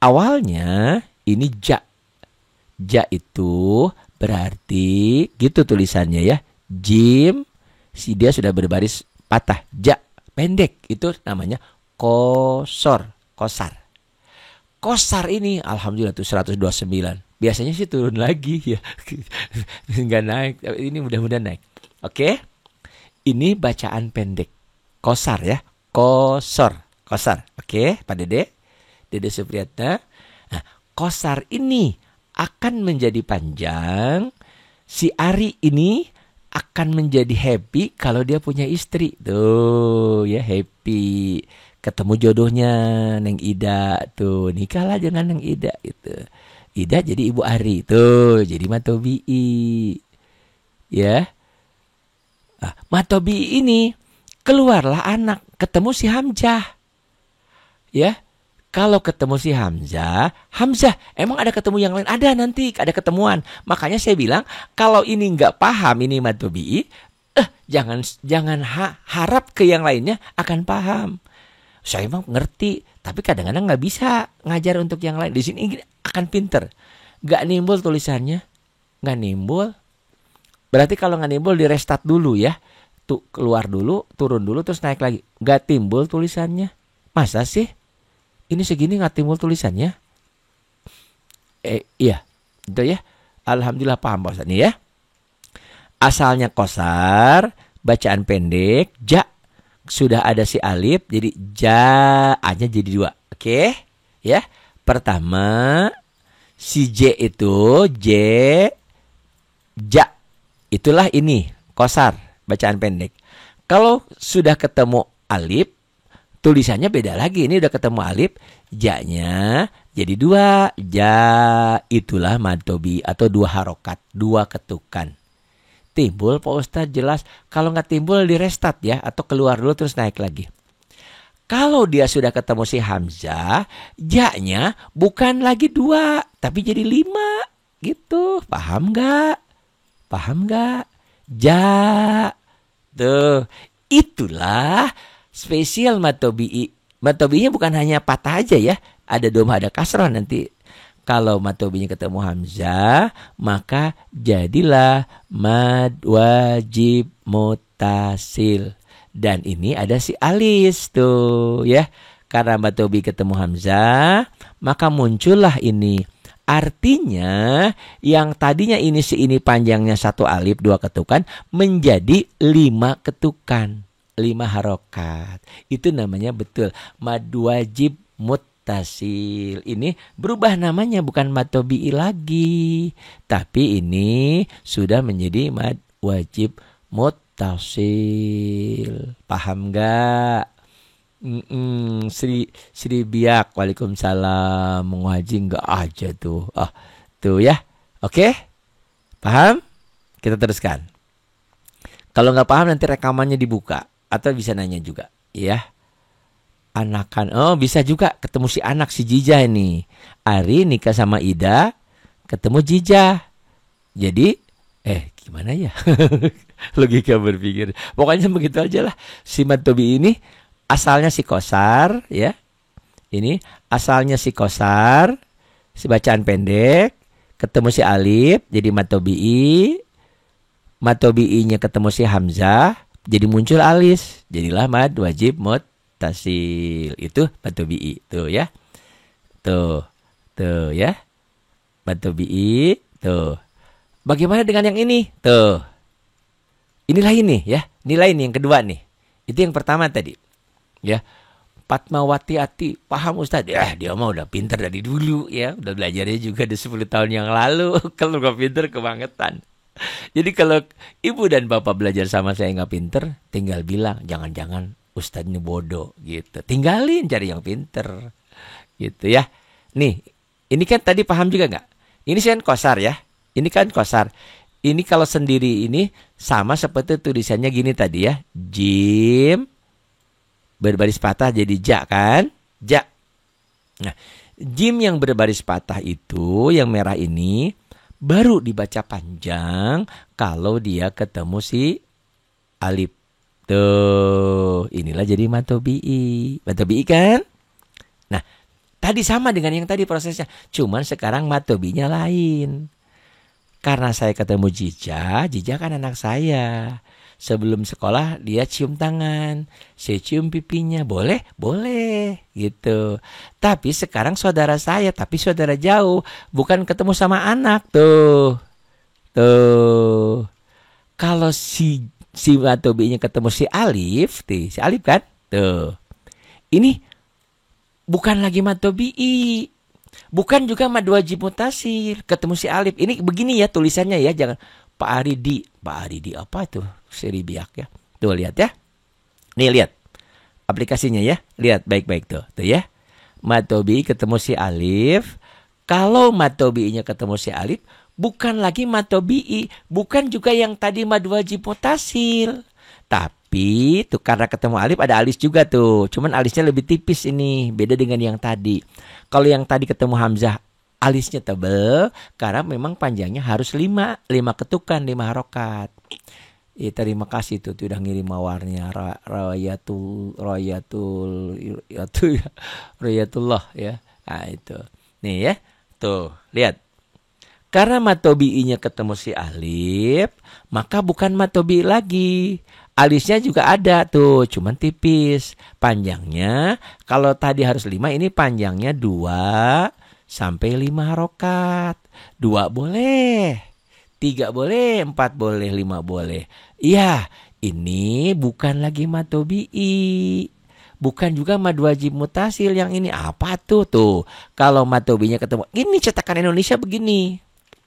Awalnya ini ja itu berarti gitu tulisannya ya. Jim, dia sudah berbaris patah. Ja pendek itu namanya kosar. Kosar ini alhamdulillah tuh 129. Biasanya sih turun lagi ya. Nggak naik. Ini mudah-mudahan naik. Oke. Ini bacaan pendek. Kosar ya. Kosar. Oke, Pak Dede. Dede Supriyatna. Nah, kosar ini akan menjadi panjang. Si Ari ini akan menjadi happy kalau dia punya istri. Tuh ya, happy. Ketemu jodohnya Neng Ida. Tuh, nikahlah dengan Neng Ida itu. Ida jadi Ibu Ari. Tuh, jadi mad tabi'i. Ya. Mad tabi'i ini keluarlah anak, ketemu si Hamzah. Ya. Kalau ketemu si Hamzah, emang ada ketemu yang lain? Ada nanti, ada ketemuan. Makanya saya bilang, kalau ini nggak paham ini mad tabi'i, jangan harap ke yang lainnya akan paham. Saya emang ngerti, tapi kadang-kadang nggak bisa ngajar untuk yang lain. Di sini akan pinter. Nggak nimbul tulisannya, nggak nimbul. Berarti kalau nggak nimbul di restart dulu ya. Tuh keluar dulu, turun dulu, terus naik lagi. Nggak timbul tulisannya. Masa sih? Ini segini nggak timbul tulisannya? Iya, itu ya. Alhamdulillah paham Pak Ustaz nih ya. Asalnya kosar, bacaan pendek, ja. Sudah ada si alif, jadi ja-nya jadi 2. Oke? Ya. Pertama, si J itu ja. Itulah ini, kosar, bacaan pendek. Kalau sudah ketemu alif, tulisannya beda lagi. Ini udah ketemu alif, ja-nya jadi 2. Ja, itulah mad tabi'i atau 2 harokat, 2 ketukan. Timbul Pak Ustadz jelas. Kalau nggak timbul di restart ya, atau keluar dulu terus naik lagi. Kalau dia sudah ketemu si Hamzah, ja-nya bukan lagi 2, tapi jadi 5 gitu. Paham nggak? Ja. Tuh, itulah spesial mad tabi'i. Mad tabi'inya bukan hanya patah aja ya, ada doma, ada kasrah nanti. Kalau mad tabi'inya ketemu hamzah, maka jadilah mad wajib muttasil. Dan ini ada si alis tuh ya. Karena mad tabi'i ketemu hamzah, maka muncullah ini. Artinya yang tadinya ini si ini panjangnya 1 alif 2 ketukan menjadi 5 ketukan, 5 harokat. Itu namanya betul mad wajib muttasil. muttasil. Ini berubah namanya, bukan mad tabi'i lagi, tapi ini sudah menjadi mad wajib muttasil. Paham gak? Sri Biak, waalaikumsalam. Mengaji enggak aja tuh. Tuh ya. Oke? Paham? Kita teruskan. Kalau nggak paham nanti rekamannya dibuka atau bisa nanya juga, ya. Anakan, bisa juga ketemu si anak si Jijah ini. Ari nikah sama Ida, ketemu Jijah. Jadi, gimana ya? Logika berpikir. Pokoknya begitu aja lah. Si mad tabi'i ini asalnya si kosar, ya. Ini asalnya si kosar, si bacaan pendek, ketemu si alif, jadi mad tabi'i. Mad tabi'inya ketemu si hamzah, jadi muncul alis, jadilah mad wajib muttasil. Itu mad tabi'i, tuh ya. Tuh ya. Mad tabi'i, tuh. Bagaimana dengan yang ini? Tuh. Inilah ini ya, nilai ini yang kedua nih. Itu yang pertama tadi. Ya. Fatmawati Ati, paham Ustadz? Dia mah udah pinter dari dulu ya, udah belajarnya juga di 10 tahun yang lalu. Kalau gak pinter kebangetan. Jadi kalau ibu dan bapak belajar sama saya nggak pinter, tinggal bilang jangan-jangan Ustadz ini bodoh gitu. Tinggalin cari yang pinter gitu ya. Nih, ini kan tadi paham juga nggak? Ini kan kosar ya. Ini kan kosar. Ini kalau sendiri ini sama seperti tulisannya gini tadi ya. Jim berbaris patah jadi ja kan? Ja. Nah, jim yang berbaris patah itu yang merah ini baru dibaca panjang kalau dia ketemu si alif. Tuh, inilah jadi mad tabi'i. Mad tabi'i kan? Nah, tadi sama dengan yang tadi prosesnya. Cuman sekarang mad tabi'inya lain. Karena saya ketemu Jijah kan anak saya. Sebelum sekolah dia cium tangan, saya cium pipinya, boleh gitu. Tapi sekarang saudara saya, tapi saudara jauh, bukan ketemu sama anak tuh. Kalau si mad tabi'inya ketemu si alif kan, tuh. Ini bukan lagi mad tabi'i, bukan juga mad wajib muttasil, ketemu si alif. Ini begini ya tulisannya ya, jangan Pak Aridi apa tuh? Sri Biak ya. Tuh lihat ya. Nih lihat. Aplikasinya ya. Lihat baik-baik tuh. Tuh ya. Mad tabi'i ketemu si alif. Kalau mad tabi'inya ketemu si alif, bukan lagi mad tabi'i, bukan juga yang tadi mad wajib muttasil. Tapi tuh karena ketemu alif ada alis juga tuh. Cuman alisnya lebih tipis ini, beda dengan yang tadi. Kalau yang tadi ketemu hamzah, alisnya tebel karena memang panjangnya harus 5 ketukan, 5 harokat. Terima kasih tuh udah ngirim mawarnya Royatullah ya. Nah itu. Nih ya. Tuh, lihat. Karena mad tabi'inya ketemu si alif, maka bukan mad tabi'i lagi. Alisnya juga ada tuh, cuman tipis. Panjangnya kalau tadi harus 5, ini panjangnya 2 sampai 5 harokat. 2 boleh, 3 boleh, 4 boleh, 5 boleh. Iya, ini bukan lagi mad tabi'i, bukan juga mad wajib muttasil. Yang ini apa tuh? Kalau mad tabi'inya ketemu, ini cetakan Indonesia begini,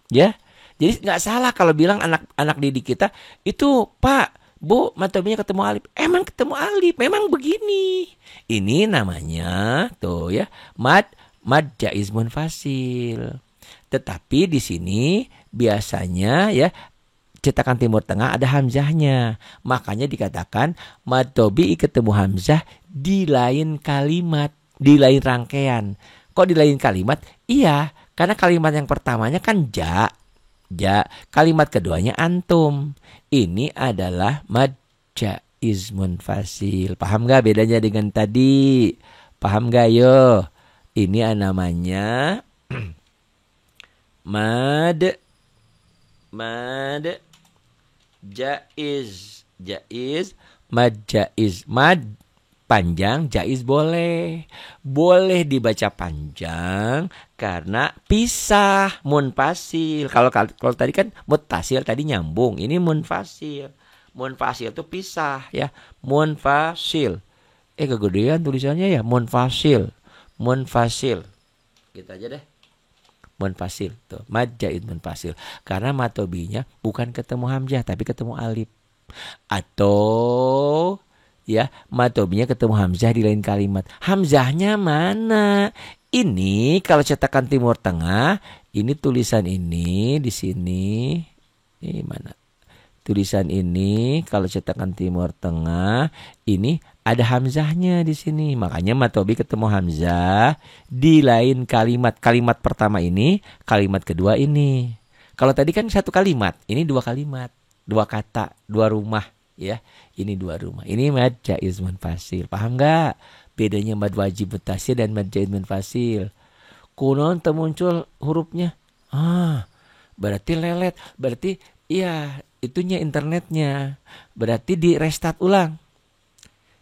ya. Jadi nggak salah kalau bilang anak didik kita itu, Pak, Bu, mad tabi'inya ketemu alif. Emang ketemu alif, memang begini. Ini namanya tuh ya, mad jaiz munfasil. Tetapi di sini biasanya ya cetakan Timur Tengah ada hamzahnya. Makanya dikatakan mad tabi'i ketemu hamzah di lain kalimat, di lain rangkaian. Kok di lain kalimat? Iya, karena kalimat yang pertamanya kan ja. Kalimat keduanya antum. Ini adalah mad jaiz munfasil. Paham gak bedanya dengan tadi? Paham gak yo? Ini namanya mad jaiz. Mad jaiz. Mad panjang, jaiz boleh dibaca panjang karena pisah, munfasil. Kalau tadi kan muttasil, tadi nyambung, ini munfasil. Munfasil itu pisah ya, munfasil. Kegedean tulisannya ya, munfasil. munfasil. Gitu aja deh. Munfasil tuh, mad zaid munfasil. Karena matobinya bukan ketemu hamzah tapi ketemu alif. Atau ya, matobinya ketemu hamzah di lain kalimat. Hamzahnya mana? Ini kalau cetakan Timur Tengah, ini tulisan ini di sini. Ini mana? Tulisan ini kalau cetakan Timur Tengah, ini ada hamzahnya di sini. Makanya matobi ketemu hamzah di lain kalimat. Kalimat pertama ini, kalimat kedua ini. Kalau tadi kan satu kalimat, ini dua kalimat, dua kata, dua rumah, ya. Ini dua rumah. Ini mad jaiz munfasil. Paham nggak? Bedanya mad wajib muttasil dan mad jaiz munfasil. Kunon muncul hurufnya. Berarti lelet. Berarti iya, itunya internetnya. Berarti di restart ulang.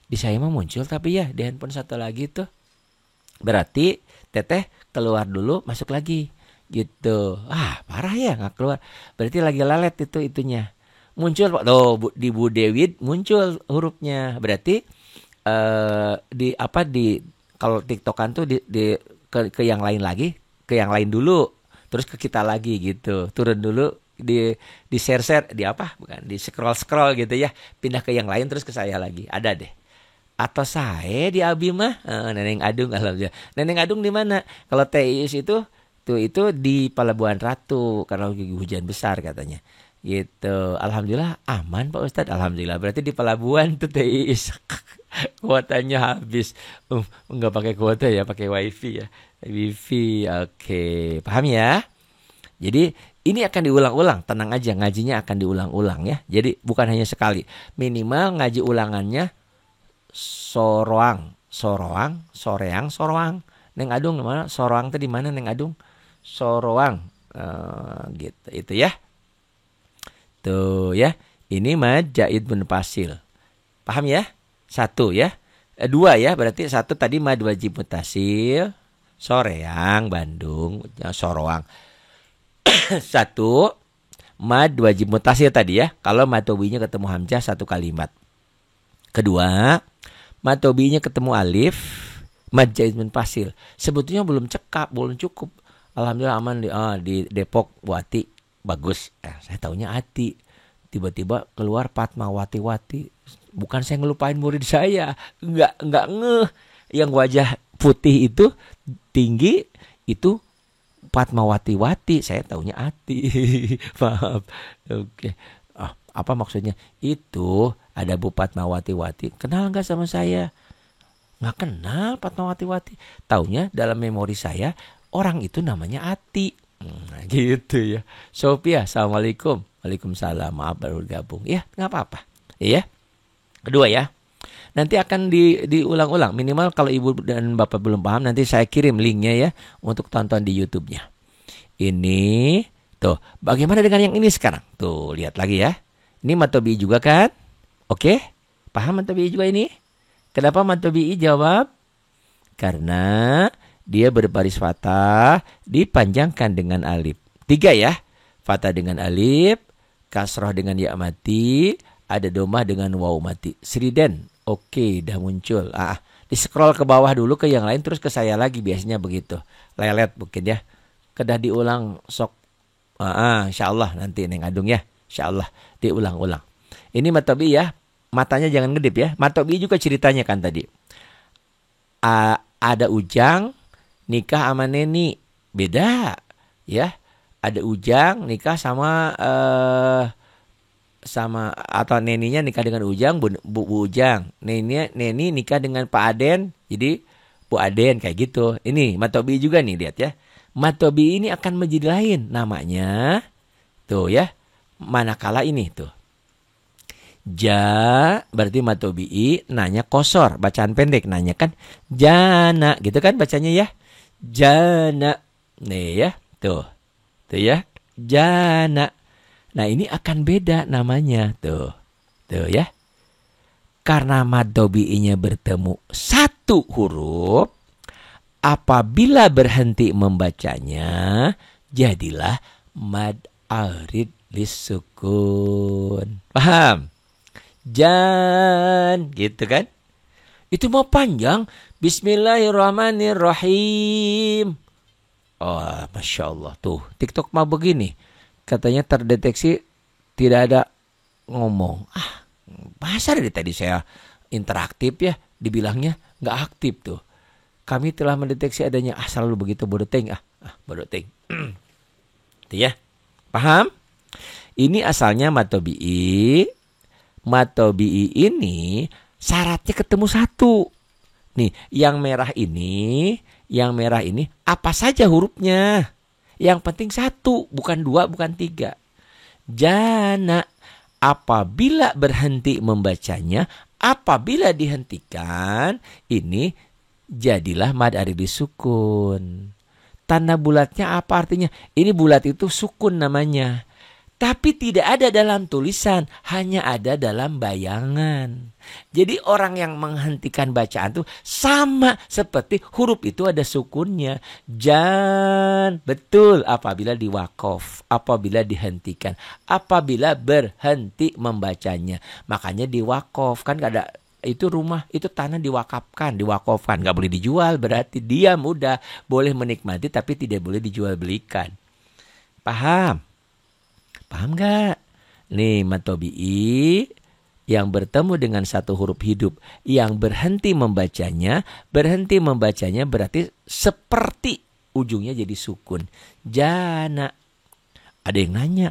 Di saya mah muncul tapi ya di handphone satu lagi tuh. Berarti teteh keluar dulu masuk lagi gitu. Parah ya nggak keluar. Berarti lagi lelet itunya. Muncul di Bu Dewi muncul hurufnya. Berarti di kalau TikTokan tuh ke yang lain lagi, ke yang lain dulu. Terus ke kita lagi gitu. Turun dulu di share bukan di scroll gitu ya, pindah ke yang lain terus ke saya lagi. Ada deh. Atau saya di Abi mah Neneng Adung, alhamdulillah. Neneng Adung di mana? Kalau TIS itu di Pelabuhan Ratu karena hujan besar katanya. Gitu. Alhamdulillah aman Pak Ustadz. Alhamdulillah. Berarti di pelabuhan tuh TIS. Kuotanya habis. Enggak pakai kuota ya, pakai wifi ya. Wifi. Oke. Paham ya? Jadi ini akan diulang-ulang. Tenang aja, ngajinya akan diulang-ulang ya. Jadi bukan hanya sekali. Minimal ngaji ulangannya Soroang. Neng Adung mana? Soroang tadi mana Neng Adung? Soroang. Gitu. Itu ya. Tuh ya. Ini mad jaid munfasil. Paham ya? Satu ya. Dua ya. Berarti satu tadi mad wajib muttasil. Soreang, Bandung, Soroang. Satu mad wajib muttasil tadi ya. Kalau matobinya ketemu hamzah satu kalimat. Kedua, matobinya ketemu alif, mad jaiz munfasil. Sebetulnya belum cukup. Alhamdulillah aman di Depok Wati bagus. Saya taunya Ati. Tiba-tiba keluar Fatmawati. Bukan saya ngelupain murid saya. Enggak ngeh. Yang wajah putih itu tinggi itu Fatmawati. Saya taunya Ati. Maaf. Oke. Apa maksudnya? Itu ada Bu Fatmawati. Kenal nggak sama saya? Nggak kenal Fatmawati. Taunya dalam memori saya orang itu namanya Ati. Gitu ya. Sophia, assalamualaikum. Waalaikumsalam. Maaf baru gabung. Ya nggak apa-apa. Iya. Kedua ya. Nanti akan diulang-ulang. Minimal kalau ibu dan bapak belum paham, nanti saya kirim linknya ya untuk tonton di YouTube-nya. Ini tuh. Bagaimana dengan yang ini sekarang? Tuh lihat lagi ya. Ini matobi juga kan? Oke? Paham matobi juga ini? Kenapa matobi jawab? Karena dia berbaris fathah dipanjangkan dengan alif. 3 ya. Fathah dengan alif, kasroh dengan ya mati, ada domah dengan waw mati. Sriden. Oke, dah muncul. Di scroll ke bawah dulu ke yang lain terus ke saya lagi, biasanya begitu. Lelet mungkin ya. Kedah diulang sok. Insyaallah nanti Neng Adung ya. Insyaallah diulang-ulang. Ini matobi ya. Matanya jangan ngedip ya. Matobi juga ceritanya kan tadi. Ada Ujang nikah sama Neni. Beda ya. Ada Ujang nikah sama atau Neninya nikah dengan Ujang, Bu Ujang. Neni nikah dengan Pak Aden, jadi Bu Aden kayak gitu. Ini matobi juga nih, lihat ya. Matobi ini akan menjadi lain namanya. Tuh ya. Manakala ini tuh. Berarti matobi nanya kosor, bacaan pendek nanya kan jana gitu kan bacanya ya. Jana. Nih ya, tuh. Tuh ya. Jana. Nah ini akan beda namanya. Tuh ya. Karena mad dobi'inya bertemu satu huruf, apabila berhenti membacanya, jadilah mad arid lisukun. Paham? Jan, gitu kan? Itu mau panjang. Bismillahirrahmanirrahim. Oh, Masya Allah. Tuh, TikTok mau begini. Katanya terdeteksi tidak ada ngomong. Masa dari tadi saya interaktif ya. Dibilangnya nggak aktif tuh. Kami telah mendeteksi adanya. Selalu begitu bodoteng. Bodoteng. Itu ya. Paham? Ini asalnya matobi'i. Matobi'i ini syaratnya ketemu satu. Nih, yang merah ini apa saja hurufnya? Yang penting satu, bukan dua, bukan tiga. Jana, apabila berhenti membacanya, apabila dihentikan, ini jadilah mad arid disukun. Tanda bulatnya apa artinya? Ini bulat itu sukun namanya. Tapi tidak ada dalam tulisan, hanya ada dalam bayangan. Jadi orang yang menghentikan bacaan itu sama seperti huruf itu ada sukunnya. Jan, betul apabila diwakof, apabila dihentikan, apabila berhenti membacanya. Makanya diwakof, kan gak ada, itu rumah, itu tanah diwakafkan, diwakofkan. Gak boleh dijual, berarti dia mudah, boleh menikmati tapi tidak boleh dijual belikan. Paham? Paham gak? Nih matobi'i yang bertemu dengan satu huruf hidup yang berhenti membacanya berarti seperti ujungnya jadi sukun. Jana. Ada yang nanya,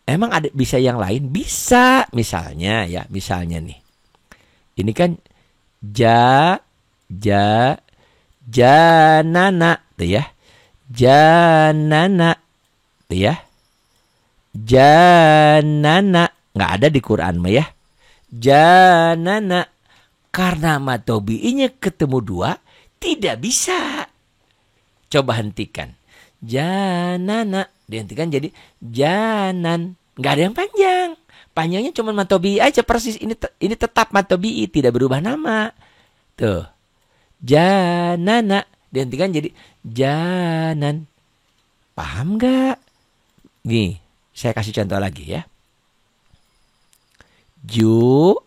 emang ada bisa yang lain? Bisa. Misalnya nih. Ini kan janana tuh ya. Janana tuh ya. Janana nggak ada di Quran mah ya. Janana karena matobi'inya ketemu dua tidak bisa. Coba hentikan. Janana dihentikan jadi janan. Nggak ada yang panjang. Panjangnya cuma matobi'i aja persis. Ini tetap matobi'i, tidak berubah nama. Tuh. Janana dihentikan jadi janan. Paham nggak? Nih. Saya kasih contoh lagi ya.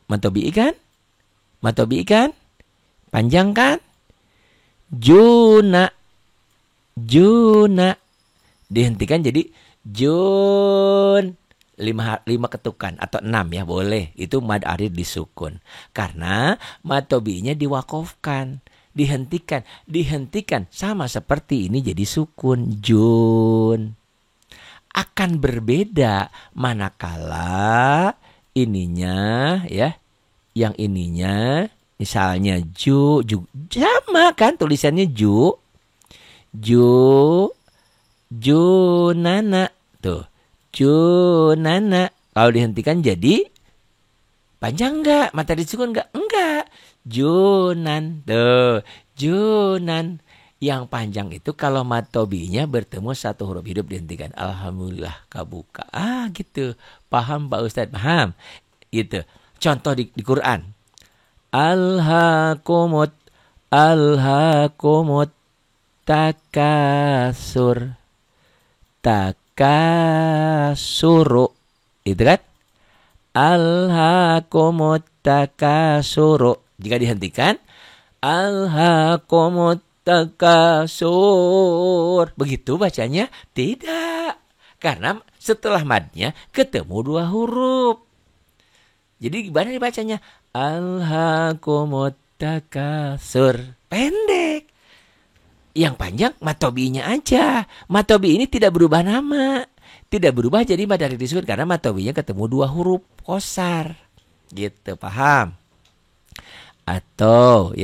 Matobi'i kan? Matobi'i kan? Panjang kan? Juna. Dihentikan jadi jun. 5 ketukan atau 6 ya boleh. Itu mad arid disukun. Karena matobi'inya diwakofkan. Dihentikan sama seperti ini jadi sukun. Jun. Akan berbeda manakala ininya ya, yang ininya misalnya ju sama kan tulisannya junana tuh, junana. Kalau dihentikan jadi panjang enggak? Matahari disukun enggak? Junan tuh, junan. Yang panjang itu kalau matobi'nya bertemu satu huruf hidup dihentikan. Alhamdulillah kabuka. Gitu. Paham Pak Ustadz? Paham? Gitu. Contoh di Quran. Alhaqumut takasur. Takasuru. Itu kan? Alhaqumut takasuru. Jika dihentikan. Alhaqumut takasur. Begitu bacanya? Tidak. Karena setelah madnya ketemu dua huruf. Jadi gimana dibacanya? Alhaqumut takasur. Pendek. Yang panjang matobi'inya aja. Matobi ini tidak berubah nama. Tidak berubah jadi mad arid disukun karena matobi'inya ketemu dua huruf qasar. Gitu, paham? Atau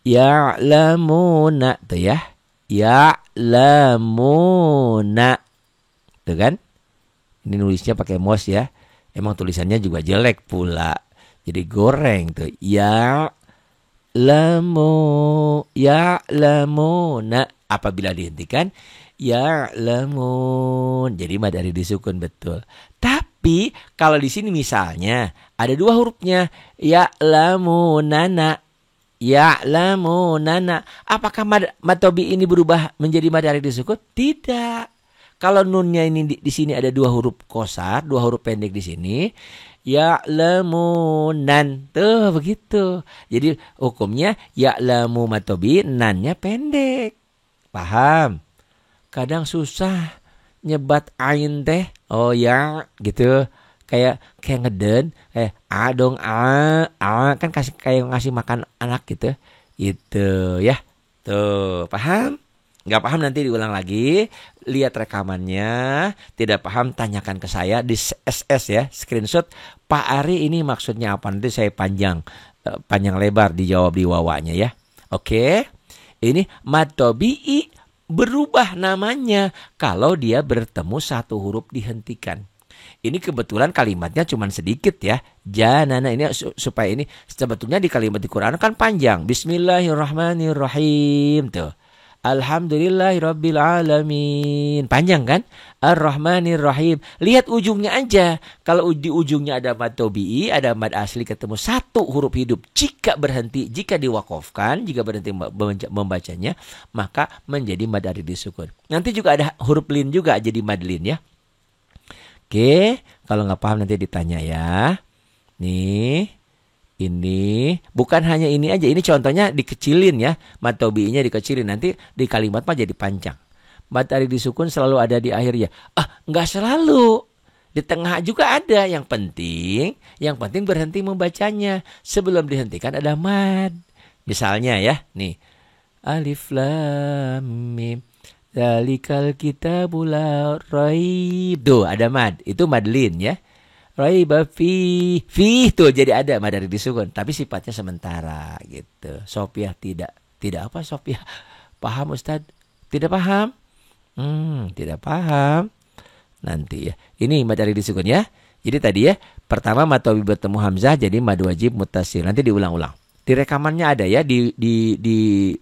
ya'lamuna tuh ya. Ya'lamuna. Tuh kan? Ini nulisnya pakai mouse ya. Emang tulisannya juga jelek pula. Jadi goreng tuh. Ya'lamuna. Apabila dihentikan ya'lamun. Jadi mad arid disukun betul. Tapi kalau di sini misalnya ada dua hurufnya. Ya'lamunana. Ya'lamunana. Apakah matobi ini berubah menjadi mad arid disukun? Tidak. Kalau nunnya ini di sini ada dua huruf qasar, dua huruf pendek di sini, Ya'lamunan. Tuh begitu. Jadi hukumnya ya'lamu matobi, nannya pendek. Paham? Kadang susah nyebat ain teh. Oh ya gitu. Kayak ngeden, a dong a kan kayak ngasih makan anak gitu. Gitu ya. Tuh, paham? Nggak paham nanti diulang lagi, lihat rekamannya. Tidak paham tanyakan ke saya di SS ya, screenshot. Pak Ari ini maksudnya apa? Nanti saya panjang lebar dijawab di wawanya ya. Oke. Ini mad tabi'i berubah namanya kalau dia bertemu satu huruf dihentikan. Ini kebetulan kalimatnya cuma sedikit ya. Janana ini supaya ini sebetulnya di kalimat di Quran kan panjang. Bismillahirrahmanirrahim tuh. Alhamdulillahirabbil alamin. Panjang kan? Ar-Rahmanir-Rahim. Lihat ujungnya aja. Kalau di ujungnya ada mad tabi'i, ada mad asli ketemu satu huruf hidup. Jika berhenti, jika diwakafkan, jika berhenti membacanya, maka menjadi mad arid disukun. Nanti juga ada huruf lin juga jadi mad lin ya. Oke, kalau nggak paham nanti ditanya ya. Nih, ini bukan hanya ini aja. Ini contohnya dikecilin ya. Mad tabi'inya dikecilin. Nanti di kalimat mah jadi panjang. Mad arid disukun selalu ada di akhirnya. Nggak selalu. Di tengah juga ada. Yang penting berhenti membacanya. Sebelum dihentikan ada mad. Misalnya ya, nih. Alif lam mim. Dzalikal kitabul la raib. Tuh ada mad. Itu mad lin ya. Raiba fi tuh jadi ada mad arid disukun. Tapi sifatnya sementara gitu. Sofiah tidak apa Sofiah? Paham Ustaz? Tidak paham? Tidak paham. Nanti ya. Ini mad arid disukun ya. Jadi tadi ya, pertama mad tabi'i bertemu hamzah jadi mad wajib muttasil. Nanti diulang-ulang. Di rekamannya ada ya di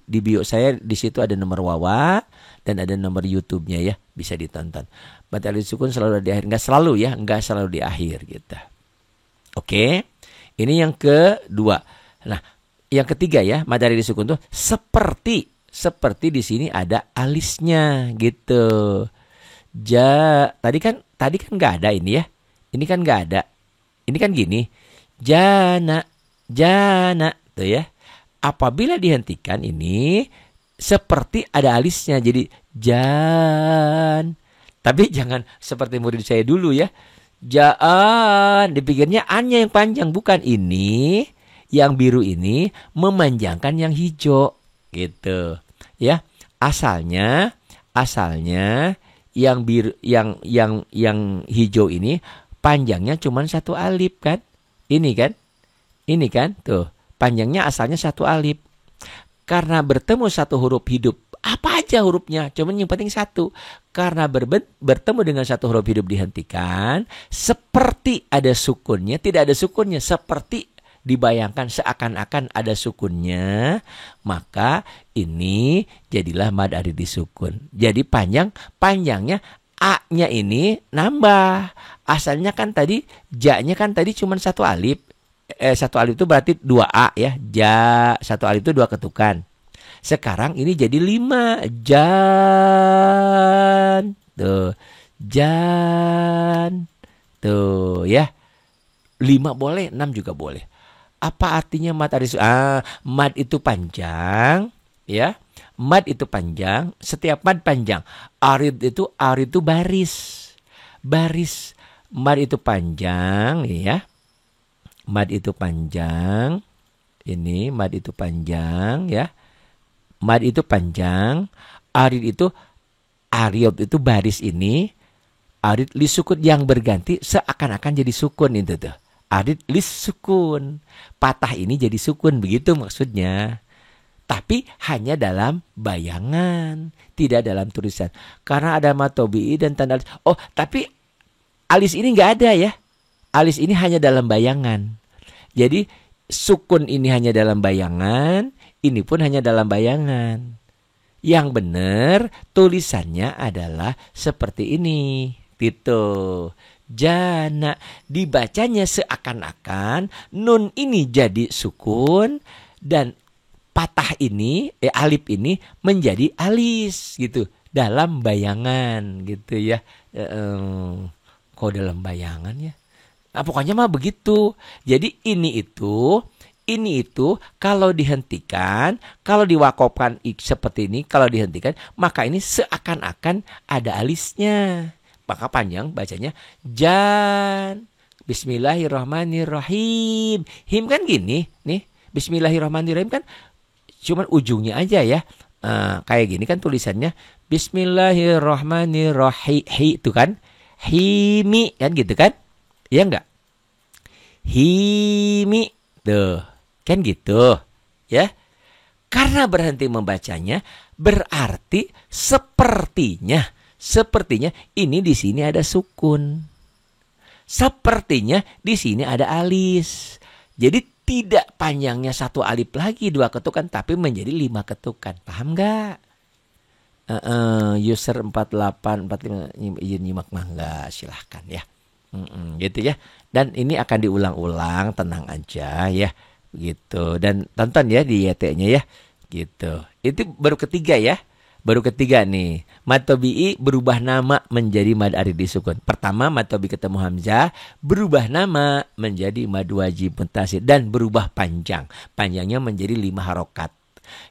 bio saya, di situ ada nomor wawa dan ada nomor YouTube-nya ya, bisa ditonton. Mad arid disukun selalu di akhir, enggak selalu ya, enggak selalu di akhir gitu. Oke. Ini yang kedua. Nah, yang ketiga ya, mad arid disukun tuh seperti di sini ada alisnya gitu. Tadi kan enggak ada ini ya. Ini kan enggak ada. Ini kan gini. Jana tuh ya. Apabila dihentikan ini seperti ada alisnya jadi jan. Tapi jangan seperti murid saya dulu ya. Jaan, dipikirnya an-nya yang panjang, bukan. Ini yang biru ini memanjangkan yang hijau gitu. Ya. Asalnya yang biru yang hijau ini panjangnya cuma satu alif kan? Ini kan tuh. Panjangnya asalnya satu alif. Karena bertemu satu huruf hidup, apa aja hurufnya, cuman yang penting satu. Karena bertemu dengan satu huruf hidup dihentikan, seperti ada sukunnya, tidak ada sukunnya, seperti dibayangkan seakan-akan ada sukunnya, maka ini jadilah mad arid disukun. Jadi panjangnya a-nya ini nambah. Asalnya kan tadi ja-nya kan tadi cuma satu alif. Satu alif itu berarti 2A ya. Ja, satu alif itu 2 ketukan. Sekarang ini jadi 5. Jan. Tuh. Jan. Tuh ya. 5 boleh, 6 juga boleh. Apa artinya mad arid? Mad itu panjang ya. Mad itu panjang, setiap mad panjang. Arid itu baris. Baris. Mad itu panjang ya. Mad itu panjang. Ini mad itu panjang ya. Mad itu panjang. Arid itu baris ini. Arid lisukun yang berganti seakan-akan jadi sukun itu tuh. Arid lisukun. Patah ini jadi sukun, begitu maksudnya. Tapi hanya dalam bayangan, tidak dalam tulisan. Karena ada mad tabi'i dan tanda alis. Oh, tapi alis ini enggak ada ya. Alis ini hanya dalam bayangan. Jadi sukun ini hanya dalam bayangan, ini pun hanya dalam bayangan. Yang benar tulisannya adalah seperti ini. Gitu. Jana, dibacanya seakan-akan nun ini jadi sukun dan patah ini, alif ini menjadi alis gitu. Dalam bayangan gitu ya. Kok dalam bayangan ya? Nah, pokoknya mah begitu. Jadi ini itu kalau dihentikan, kalau diwakofkan seperti ini, kalau dihentikan, maka ini seakan-akan ada alisnya. Maka panjang bacanya jan. Bismillahirrahmanirrahim. Him kan gini, nih. Bismillahirrahmanirrahim kan cuman ujungnya aja ya. Kayak gini kan tulisannya Bismillahirrahmanirrahim. Itu kan himi kan gitu kan? Iya enggak? Himi. Tuh. Kan gitu. Ya. Karena berhenti membacanya berarti sepertinya ini di sini ada sukun. Sepertinya di sini ada alis. Jadi tidak panjangnya satu alif lagi 2 ketukan tapi menjadi 5 ketukan. Paham enggak? User 4845 izin nyimak mangga silahkan ya. Gitu ya. Dan ini akan diulang-ulang, tenang aja ya. Gitu. Dan tonton ya di YT-nya ya. Gitu. Itu baru ketiga ya. Baru ketiga nih. Mad Tabi'i berubah nama menjadi mad arid disukun. Pertama mad tabi'i ketemu hamzah berubah nama menjadi mad wajib muntasil dan berubah panjang. Panjangnya menjadi 5 harokat.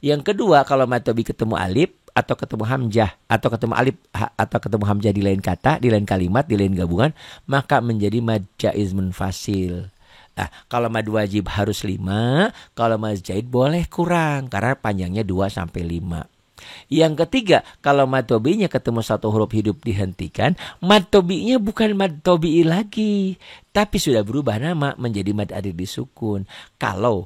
Yang kedua kalau mad tabi'i ketemu alif atau ketemu hamzah atau ketemu alif atau ketemu hamzah di lain kata, di lain kalimat, di lain gabungan, maka menjadi mad jaiz munfasil. Nah, kalau mad wajib harus 5, kalau mad jaiz boleh kurang karena panjangnya 2 sampai 5. Yang ketiga, kalau mad tabi'inya ketemu satu huruf hidup dihentikan, mad tabi'inya bukan mad tabi'i lagi, tapi sudah berubah nama menjadi mad arid disukun. Kalau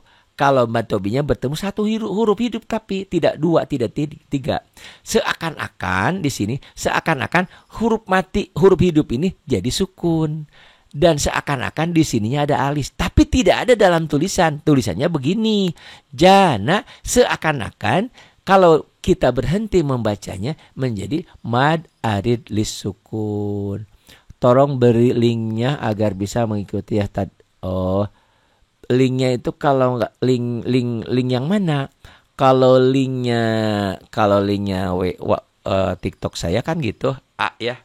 mad tabi'inya bertemu satu huruf hidup tapi tidak 2, tidak 3. Seakan-akan di sini huruf hidup ini jadi sukun. Dan seakan-akan di sininya ada alis, tapi tidak ada dalam tulisan. Tulisannya begini. Jana seakan-akan kalau kita berhenti membacanya menjadi mad arid lisukun. Tolong beri linknya agar bisa mengikuti ya. Linknya itu kalau nggak link yang mana? Kalau linknya TikTok saya kan gitu. Ya.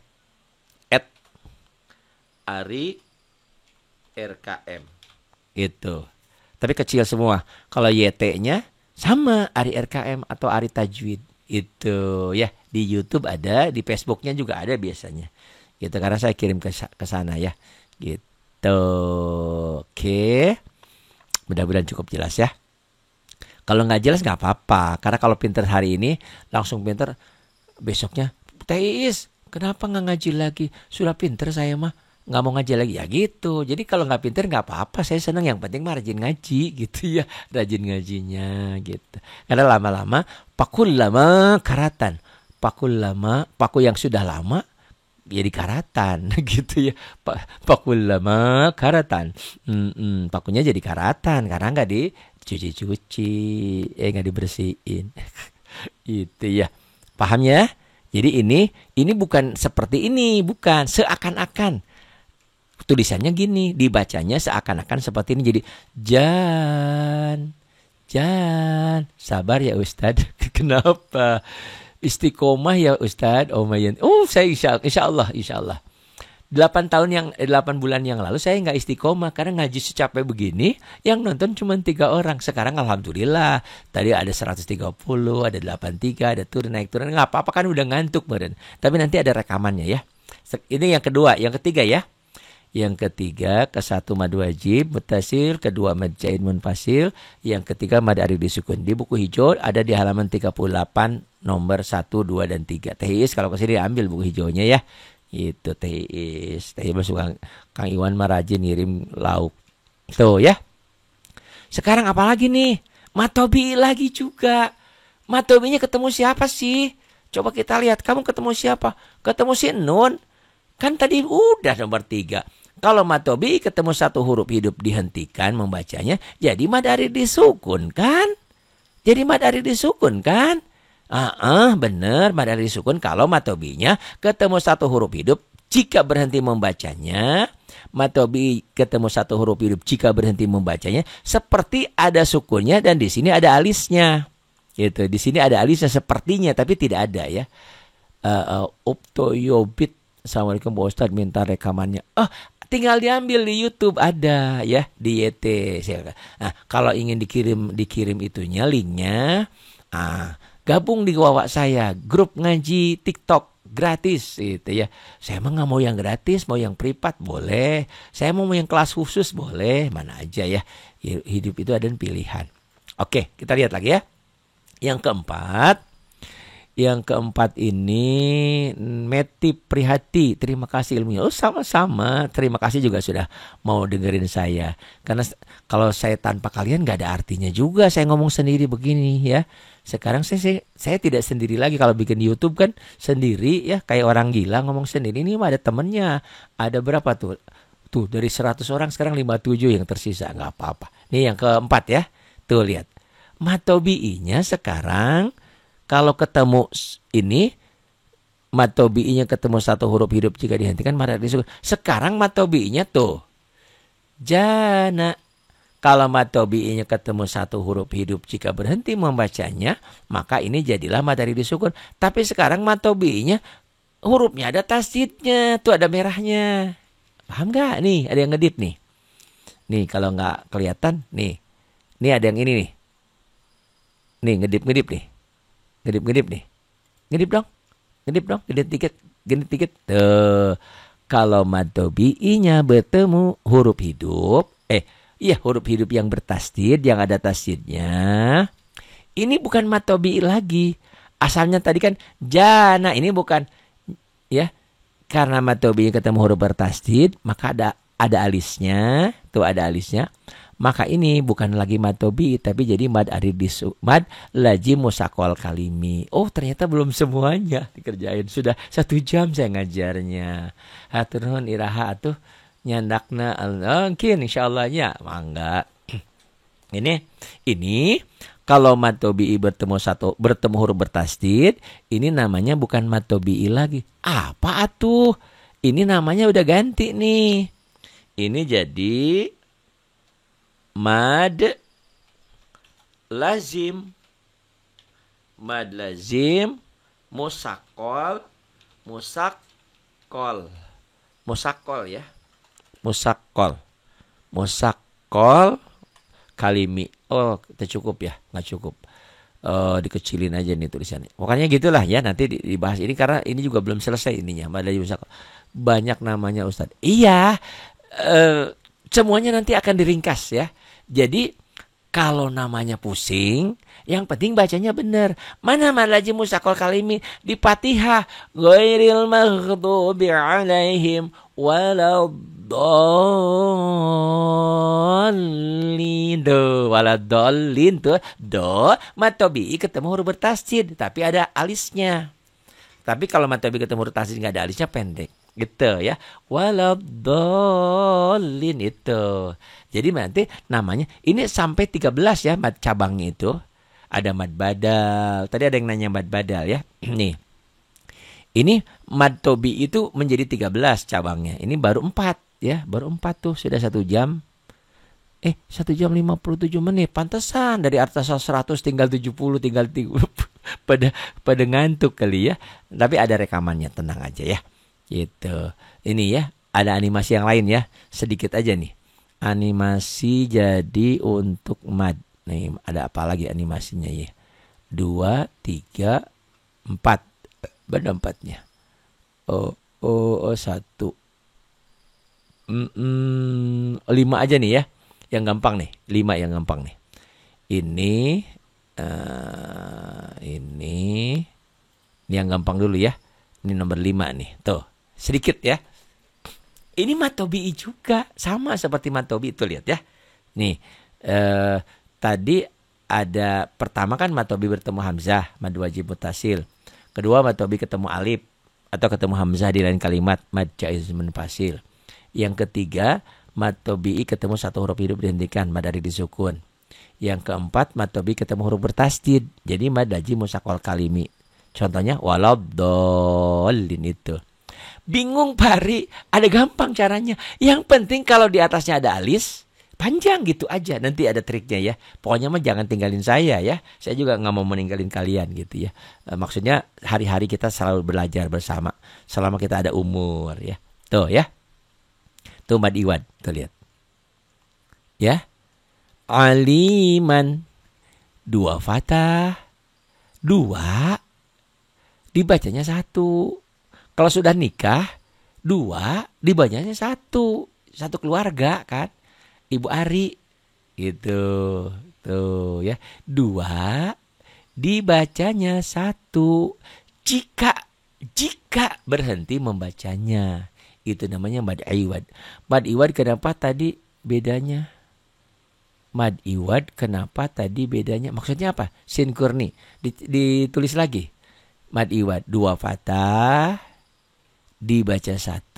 Ari RKM gitu. Tapi kecil semua. Kalau YT-nya sama Ari RKM atau Ari Tajwid itu ya. Di YouTube ada, di Facebooknya juga ada biasanya. Gitu karena saya kirim ke sana ya. Gitu. Oke. Mudah-mudahan cukup jelas ya. Kalau nggak jelas nggak apa-apa. Karena kalau pinter hari ini langsung pinter, besoknya Teis, kenapa nggak ngaji lagi? Sudah pinter saya mah. Nggak mau ngaji lagi ya gitu. Jadi kalau nggak pinter nggak apa-apa, saya senang, yang penting mah rajin ngaji gitu ya, rajin ngajinya gitu. Karena lama-lama pakul lama karatan, paku yang sudah lama jadi karatan gitu ya. Pakul lama karatan, pakunya jadi karatan karena nggak dicuci-cuci, nggak dibersihin itu ya. Paham ya? Jadi ini bukan seperti ini, bukan seakan-akan. Tulisannya gini, dibacanya seakan-akan seperti ini. Jadi Jan. Sabar ya Ustadz. Kenapa? Istiqomah ya Ustadz. Saya insya Allah. 8 bulan yang lalu saya nggak istiqomah karena ngaji secapek begini, yang nonton cuma 3 orang. Sekarang alhamdulillah, tadi ada 130, ada 83, ada naik turun. Nggak apa-apa kan udah ngantuk meren. Tapi nanti ada rekamannya ya. Ini yang kedua, yang ketiga ya. Yang ketiga ke satu mad wajib mutasil, kedua mad jaiz munfasil, yang ketiga mad arid disukun. Di buku hijau ada di halaman 38 nomor 1, 2 dan 3. Teis kalau kesini ambil buku hijaunya ya. Itu Teis masuk Kang Iwan mah rajin ngirim lauk. Tuh ya. Sekarang apa lagi nih? Mad tabi'i lagi juga. Mad tabi'inya ketemu siapa sih? Coba kita lihat, kamu ketemu siapa? Ketemu si Nun. Kan tadi udah nomor 3. Kalau mad tabi'i ketemu satu huruf hidup dihentikan membacanya, jadi mad arid disukun kan? Jadi mad arid disukun kan? Bener, mad arid disukun kalau mad tabi'inya ketemu satu huruf hidup jika berhenti membacanya. Mad tabi'i ketemu satu huruf hidup jika berhenti membacanya seperti ada sukunnya dan di sini ada alisnya. Gitu. Di sini ada alisnya sepertinya tapi tidak ada ya. Uptoyobit. Assalamualaikum Pak Ustadz, minta rekamannya. tinggal diambil di YouTube ada ya di YT. Nah, kalau ingin dikirim itunya linknya, gabung di Wawa saya grup ngaji TikTok gratis gitu ya. Saya mah nggak mau yang gratis, mau yang privat boleh. Saya mau yang kelas khusus boleh, mana aja ya. Hidup itu ada pilihan. Oke, kita lihat lagi ya. Yang keempat ini Meti Prihati, terima kasih ilmunya. Oh sama-sama, terima kasih juga sudah mau dengerin saya. Karena kalau saya tanpa kalian gak ada artinya juga saya ngomong sendiri begini ya. Sekarang saya tidak sendiri lagi kalau bikin YouTube kan sendiri ya, kayak orang gila ngomong sendiri. Ini mah ada temennya, ada berapa tuh? Tuh dari 100 orang sekarang 57 yang tersisa, gak apa-apa. Nih yang keempat ya, tuh lihat. Matobi'inya sekarang kalau ketemu ini, matobi'inya ketemu satu huruf hidup jika dihentikan maka disukun. Sekarang matobi'inya tuh jana. Kalau matobi'inya ketemu satu huruf hidup jika berhenti membacanya, maka ini jadilah matahari disukun. Tapi sekarang matobi'inya hurufnya ada tasdidnya, tuh ada merahnya. Paham gak nih? Ada yang ngedip nih. Nih kalau gak kelihatan, nih ada yang ini nih. Nih ngedip nih. Ngedip nih. Ngedip dong, gede dikit. Tuh. Kalau matobi'inya bertemu huruf hidup, huruf hidup yang bertasdid, yang ada tasdidnya. Ini bukan matobi'i lagi. Asalnya tadi kan jana, ini bukan ya. Karena matobi'inya ketemu huruf bertasdid, maka ada alisnya, tuh ada alisnya. Maka ini bukan lagi matobi tapi jadi mad lazim musakol kalimi. Oh ternyata belum semuanya dikerjain. Sudah 1 jam saya ngajarnya. Hatur nuhun iraha atuh nyandakna mungkin insyaallah-nya. Mangga. Ini kalau matobi bertemu huruf bertasdid, ini namanya bukan matobi lagi. Apa atuh? Ini namanya udah ganti nih. Ini jadi mad lazim musakol ya, musakol kalimi. Oh kita cukup ya, nggak cukup, dikecilin aja nih tulisannya. Pokoknya gitulah ya, nanti dibahas ini karena ini juga belum selesai ininya. Mad lazim musakol banyak namanya Ustadz. Iya, semuanya nanti akan diringkas ya. Jadi kalau namanya pusing, yang penting bacanya benar. Mana mad lazim musakol kalimi di Fatihah, ghairil maghdubi alaihim waladdallin tuh do matobi ketemu huruf bertasdid tapi ada alisnya. Tapi kalau matobi ketemu huruf tasdid enggak ada alisnya pendek. Gitu ya. Waladdallin itu. Jadi nanti namanya ini sampai 13 ya mad cabangnya itu. Ada mad badal. Tadi ada yang nanya mad badal ya. Nih. Ini mad tobi itu menjadi 13 cabangnya. Ini baru 4 ya. Baru 4 tuh sudah 1 jam. 1 jam 57 menit. Pantesan dari atas 100 tinggal 70 tinggal 30. pada ngantuk kali ya. Tapi ada rekamannya, tenang aja ya. Gitu. Ini ya, ada animasi yang lain ya. Sedikit aja nih. Animasi jadi untuk mad. Nih, ada apa lagi animasinya ya? 2, 3, 4. Benar 4-nya. 1. 5 aja nih ya. Yang gampang nih. 5 yang gampang nih. Ini yang gampang dulu ya. Ini nomor 5 nih. Tuh. Sedikit ya. Ini matobi'i juga. Sama seperti matobi itu lihat ya. Nih. Tadi ada pertama kan matobi bertemu hamzah. Mad wajib mutasil. Kedua matobi ketemu alif. Atau ketemu hamzah di lain kalimat. Mad jaiz munfasil. Yang ketiga matobi'i ketemu satu huruf hidup dihentikan. Mad dari disukun. Yang keempat matobi ketemu huruf bertasdid. Jadi mad lazim musakol kalimi. Contohnya waladdallin itu. Bingung Pari, ada gampang caranya. Yang penting kalau di atasnya ada alis, panjang gitu aja. Nanti ada triknya ya. Pokoknya mah jangan tinggalin saya ya. Saya juga gak mau meninggalin kalian gitu ya. Maksudnya hari-hari kita selalu belajar bersama. Selama kita ada umur ya. Tuh ya. Tuh mad iwad. Tuh lihat. Ya. Aliman. 2 fathah. 2. Dibacanya 1. Kalau sudah nikah, 2 dibacanya 1. 1 keluarga kan. Ibu Ari. Gitu. Tuh ya. 2 dibacanya 1. Jika berhenti membacanya. Itu namanya mad iwad. Mad iwad kenapa tadi bedanya? Mad iwad kenapa tadi bedanya? Maksudnya apa? Sinkurni. Ditulis lagi. Mad iwad 2 fathah. Dibaca 1.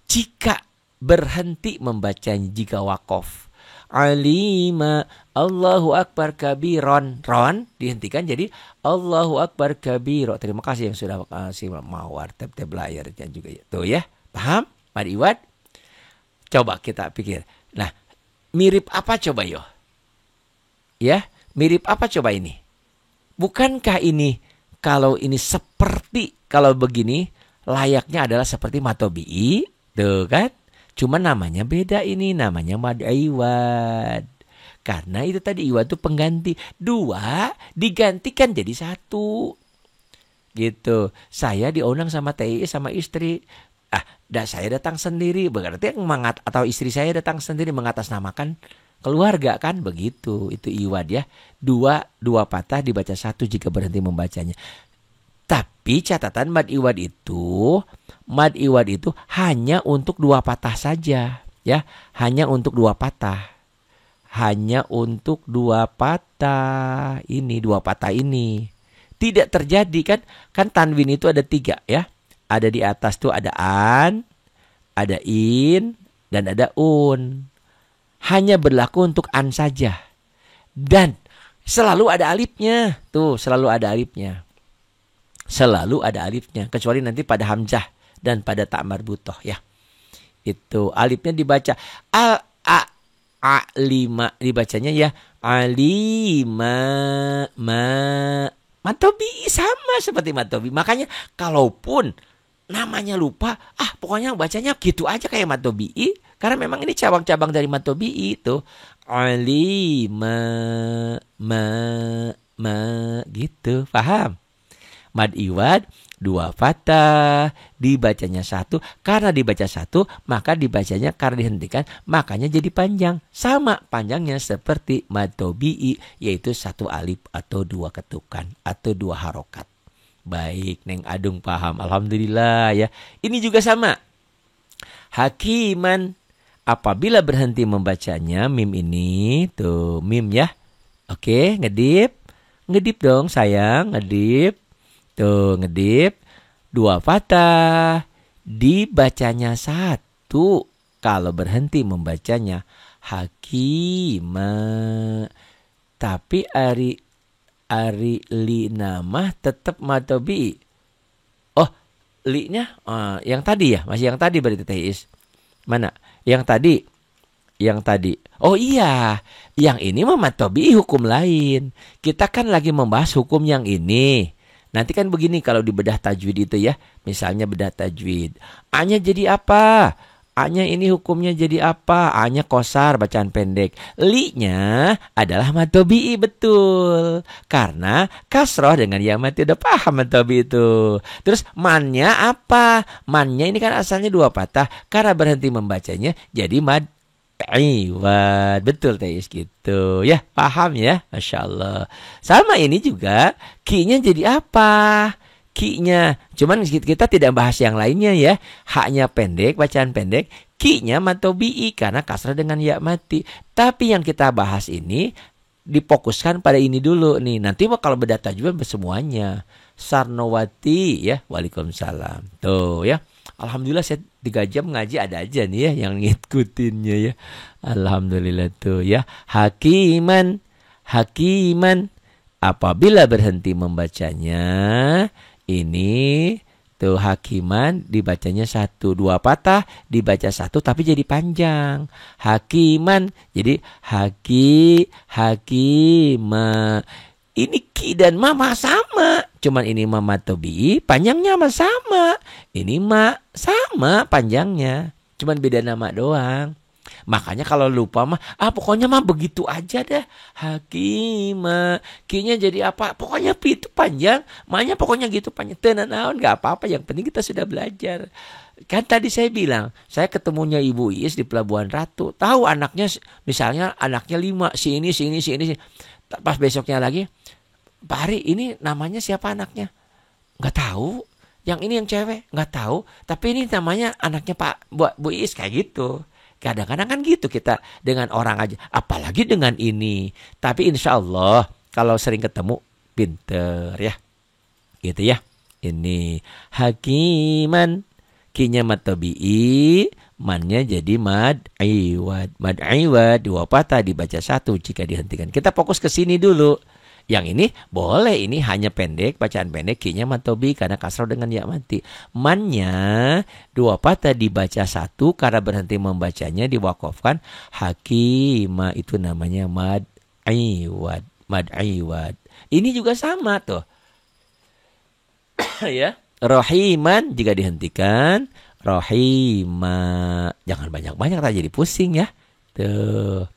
Jika berhenti membacanya. Jika wakof. Alima Allahu Akbar kabiron. Ron dihentikan jadi Allahu Akbar kabiro. Terima kasih yang sudah kasih mawar tab layarnya juga ya. Tuh ya. Paham? Mad iwad. Coba kita pikir. Nah, mirip apa coba yo? Ya, mirip apa coba ini? Bukankah ini kalau ini seperti kalau begini layaknya adalah seperti matobi'i, tuh kan? Cuma namanya beda ini, namanya mad iwad. Karena itu tadi iwad itu pengganti. 2 digantikan jadi 1. Gitu. Saya diundang sama TI sama istri. Saya datang sendiri. Berarti atau istri saya datang sendiri mengatasnamakan keluarga kan begitu. Itu iwad ya. 2 patah dibaca 1 jika berhenti membacanya. Tapi catatan mad iwad itu hanya untuk 2 patah saja, ya. Hanya untuk 2 patah. Hanya untuk 2 patah ini, 2 patah ini. Tidak terjadi kan tanwin itu ada 3 ya. Ada di atas tuh ada an, ada in, dan ada un. Hanya berlaku untuk an saja. Dan selalu ada alifnya. Tuh, selalu ada alifnya. Selalu ada alifnya, kecuali nanti pada hamzah dan pada ta marbutoh ya. Itu alifnya dibaca lima dibacanya ya alima matobi sama seperti matobi. Makanya kalaupun namanya lupa, pokoknya bacanya gitu aja kayak matobi. Karena memang ini cabang-cabang dari matobi itu. Alima gitu, paham? Mad iwad 2 fathah, dibacanya 1. Karena dibaca 1, maka dibacanya karena dihentikan, makanya jadi panjang. Sama panjangnya seperti mad tobi'i, yaitu 1 alif atau 2 ketukan atau 2 harokat. Baik, Neng Adung paham. Alhamdulillah ya. Ini juga sama. Hakiman, apabila berhenti membacanya, mim ini tuh mim ya. Oke, ngedip. Ngedip dong sayang, ngedip. Tuh ngedip 2 fathah, dibacanya 1 kalau berhenti membacanya hakima. Tapi ari li nama tetap matobi. Oh, li-nya yang tadi ya, masih yang tadi berarti Teis. Mana? Yang tadi. Oh iya, yang ini mah matobi hukum lain. Kita kan lagi membahas hukum yang ini. Nanti kan begini kalau di bedah tajwid itu ya. Misalnya bedah tajwid. A-nya jadi apa? A-nya ini hukumnya jadi apa? A-nya kosar, bacaan pendek. Li-nya adalah matobi'i, betul. Karena kasroh dengan ya mati udah paham matobi itu. Terus man-nya apa? Man-nya ini kan asalnya 2 patah. Karena berhenti membacanya jadi mad iwad. Betul Teis gitu ya, paham ya, Masya Allah. Sama ini juga ki-nya jadi apa? Ki-nya, cuman kita tidak bahas yang lainnya ya. Haknya pendek, bacaan pendek. Ki-nya matobi'i karena kasrah dengan ya mati. Tapi yang kita bahas ini difokuskan pada ini dulu nih. Nanti kalau beda tajwid semuanya. Sarnowati ya, waalaikumsalam. Tuh ya. Alhamdulillah saya 3 jam ngaji ada aja nih ya yang ngikutinnya ya. Alhamdulillah tuh ya. Hakiman. Apabila berhenti membacanya, ini tuh hakiman dibacanya 1, 2 patah, dibaca 1 tapi jadi panjang. Hakiman. Jadi hakima. Ini ki dan ma sama. Cuman ini ma tobi, panjangnya sama. Ini ma sama panjangnya. Cuman beda nama doang. Makanya kalau lupa mah, pokoknya mah begitu aja dah. Hakimah. Kinya jadi apa? Pokoknya pi itu panjang. Mahnya pokoknya gitu panjang. Tenan naon gak apa-apa. Yang penting kita sudah belajar. Kan tadi saya bilang, saya ketemunya Ibu Iis di Pelabuhan Ratu. Tahu anaknya, misalnya anaknya 5. Si ini. Pas besoknya lagi, Pak Hari ini namanya siapa anaknya? Gak tahu. Yang ini yang cewek gak tahu. Tapi ini namanya anaknya Pak Bu Iis kayak gitu. Kadang-kadang kan gitu kita dengan orang aja. Apalagi dengan ini. Tapi insya Allah kalau sering ketemu pinter ya. Gitu ya. Ini hakiman. Kinya mad tabi'i. Mannya jadi mad iwad. Mad iwad. 2 patah dibaca 1 jika dihentikan. Kita fokus ke sini dulu. Yang ini boleh, ini hanya pendek, bacaan pendek, kinya matobi karena kasroh dengan ya mati. Mannya 2 patah dibaca 1 karena berhenti membacanya diwakafkan. Hakimah itu namanya mad iwad. Mad iwad. Ini juga sama tuh. Ya. Rohiman jika dihentikan. Rohimah. Jangan banyak-banyak tak jadi pusing ya. Tuh.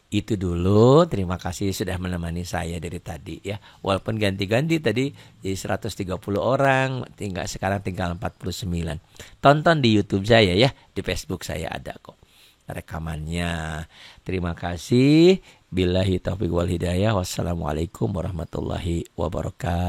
Itu dulu, terima kasih sudah menemani saya dari tadi ya. Walaupun ganti-ganti tadi jadi 130 orang, sekarang tinggal 49. Tonton di YouTube saya ya, di Facebook saya ada kok rekamannya. Terima kasih. Billahi taufiq wal hidayah. Wassalamualaikum warahmatullahi wabarakatuh.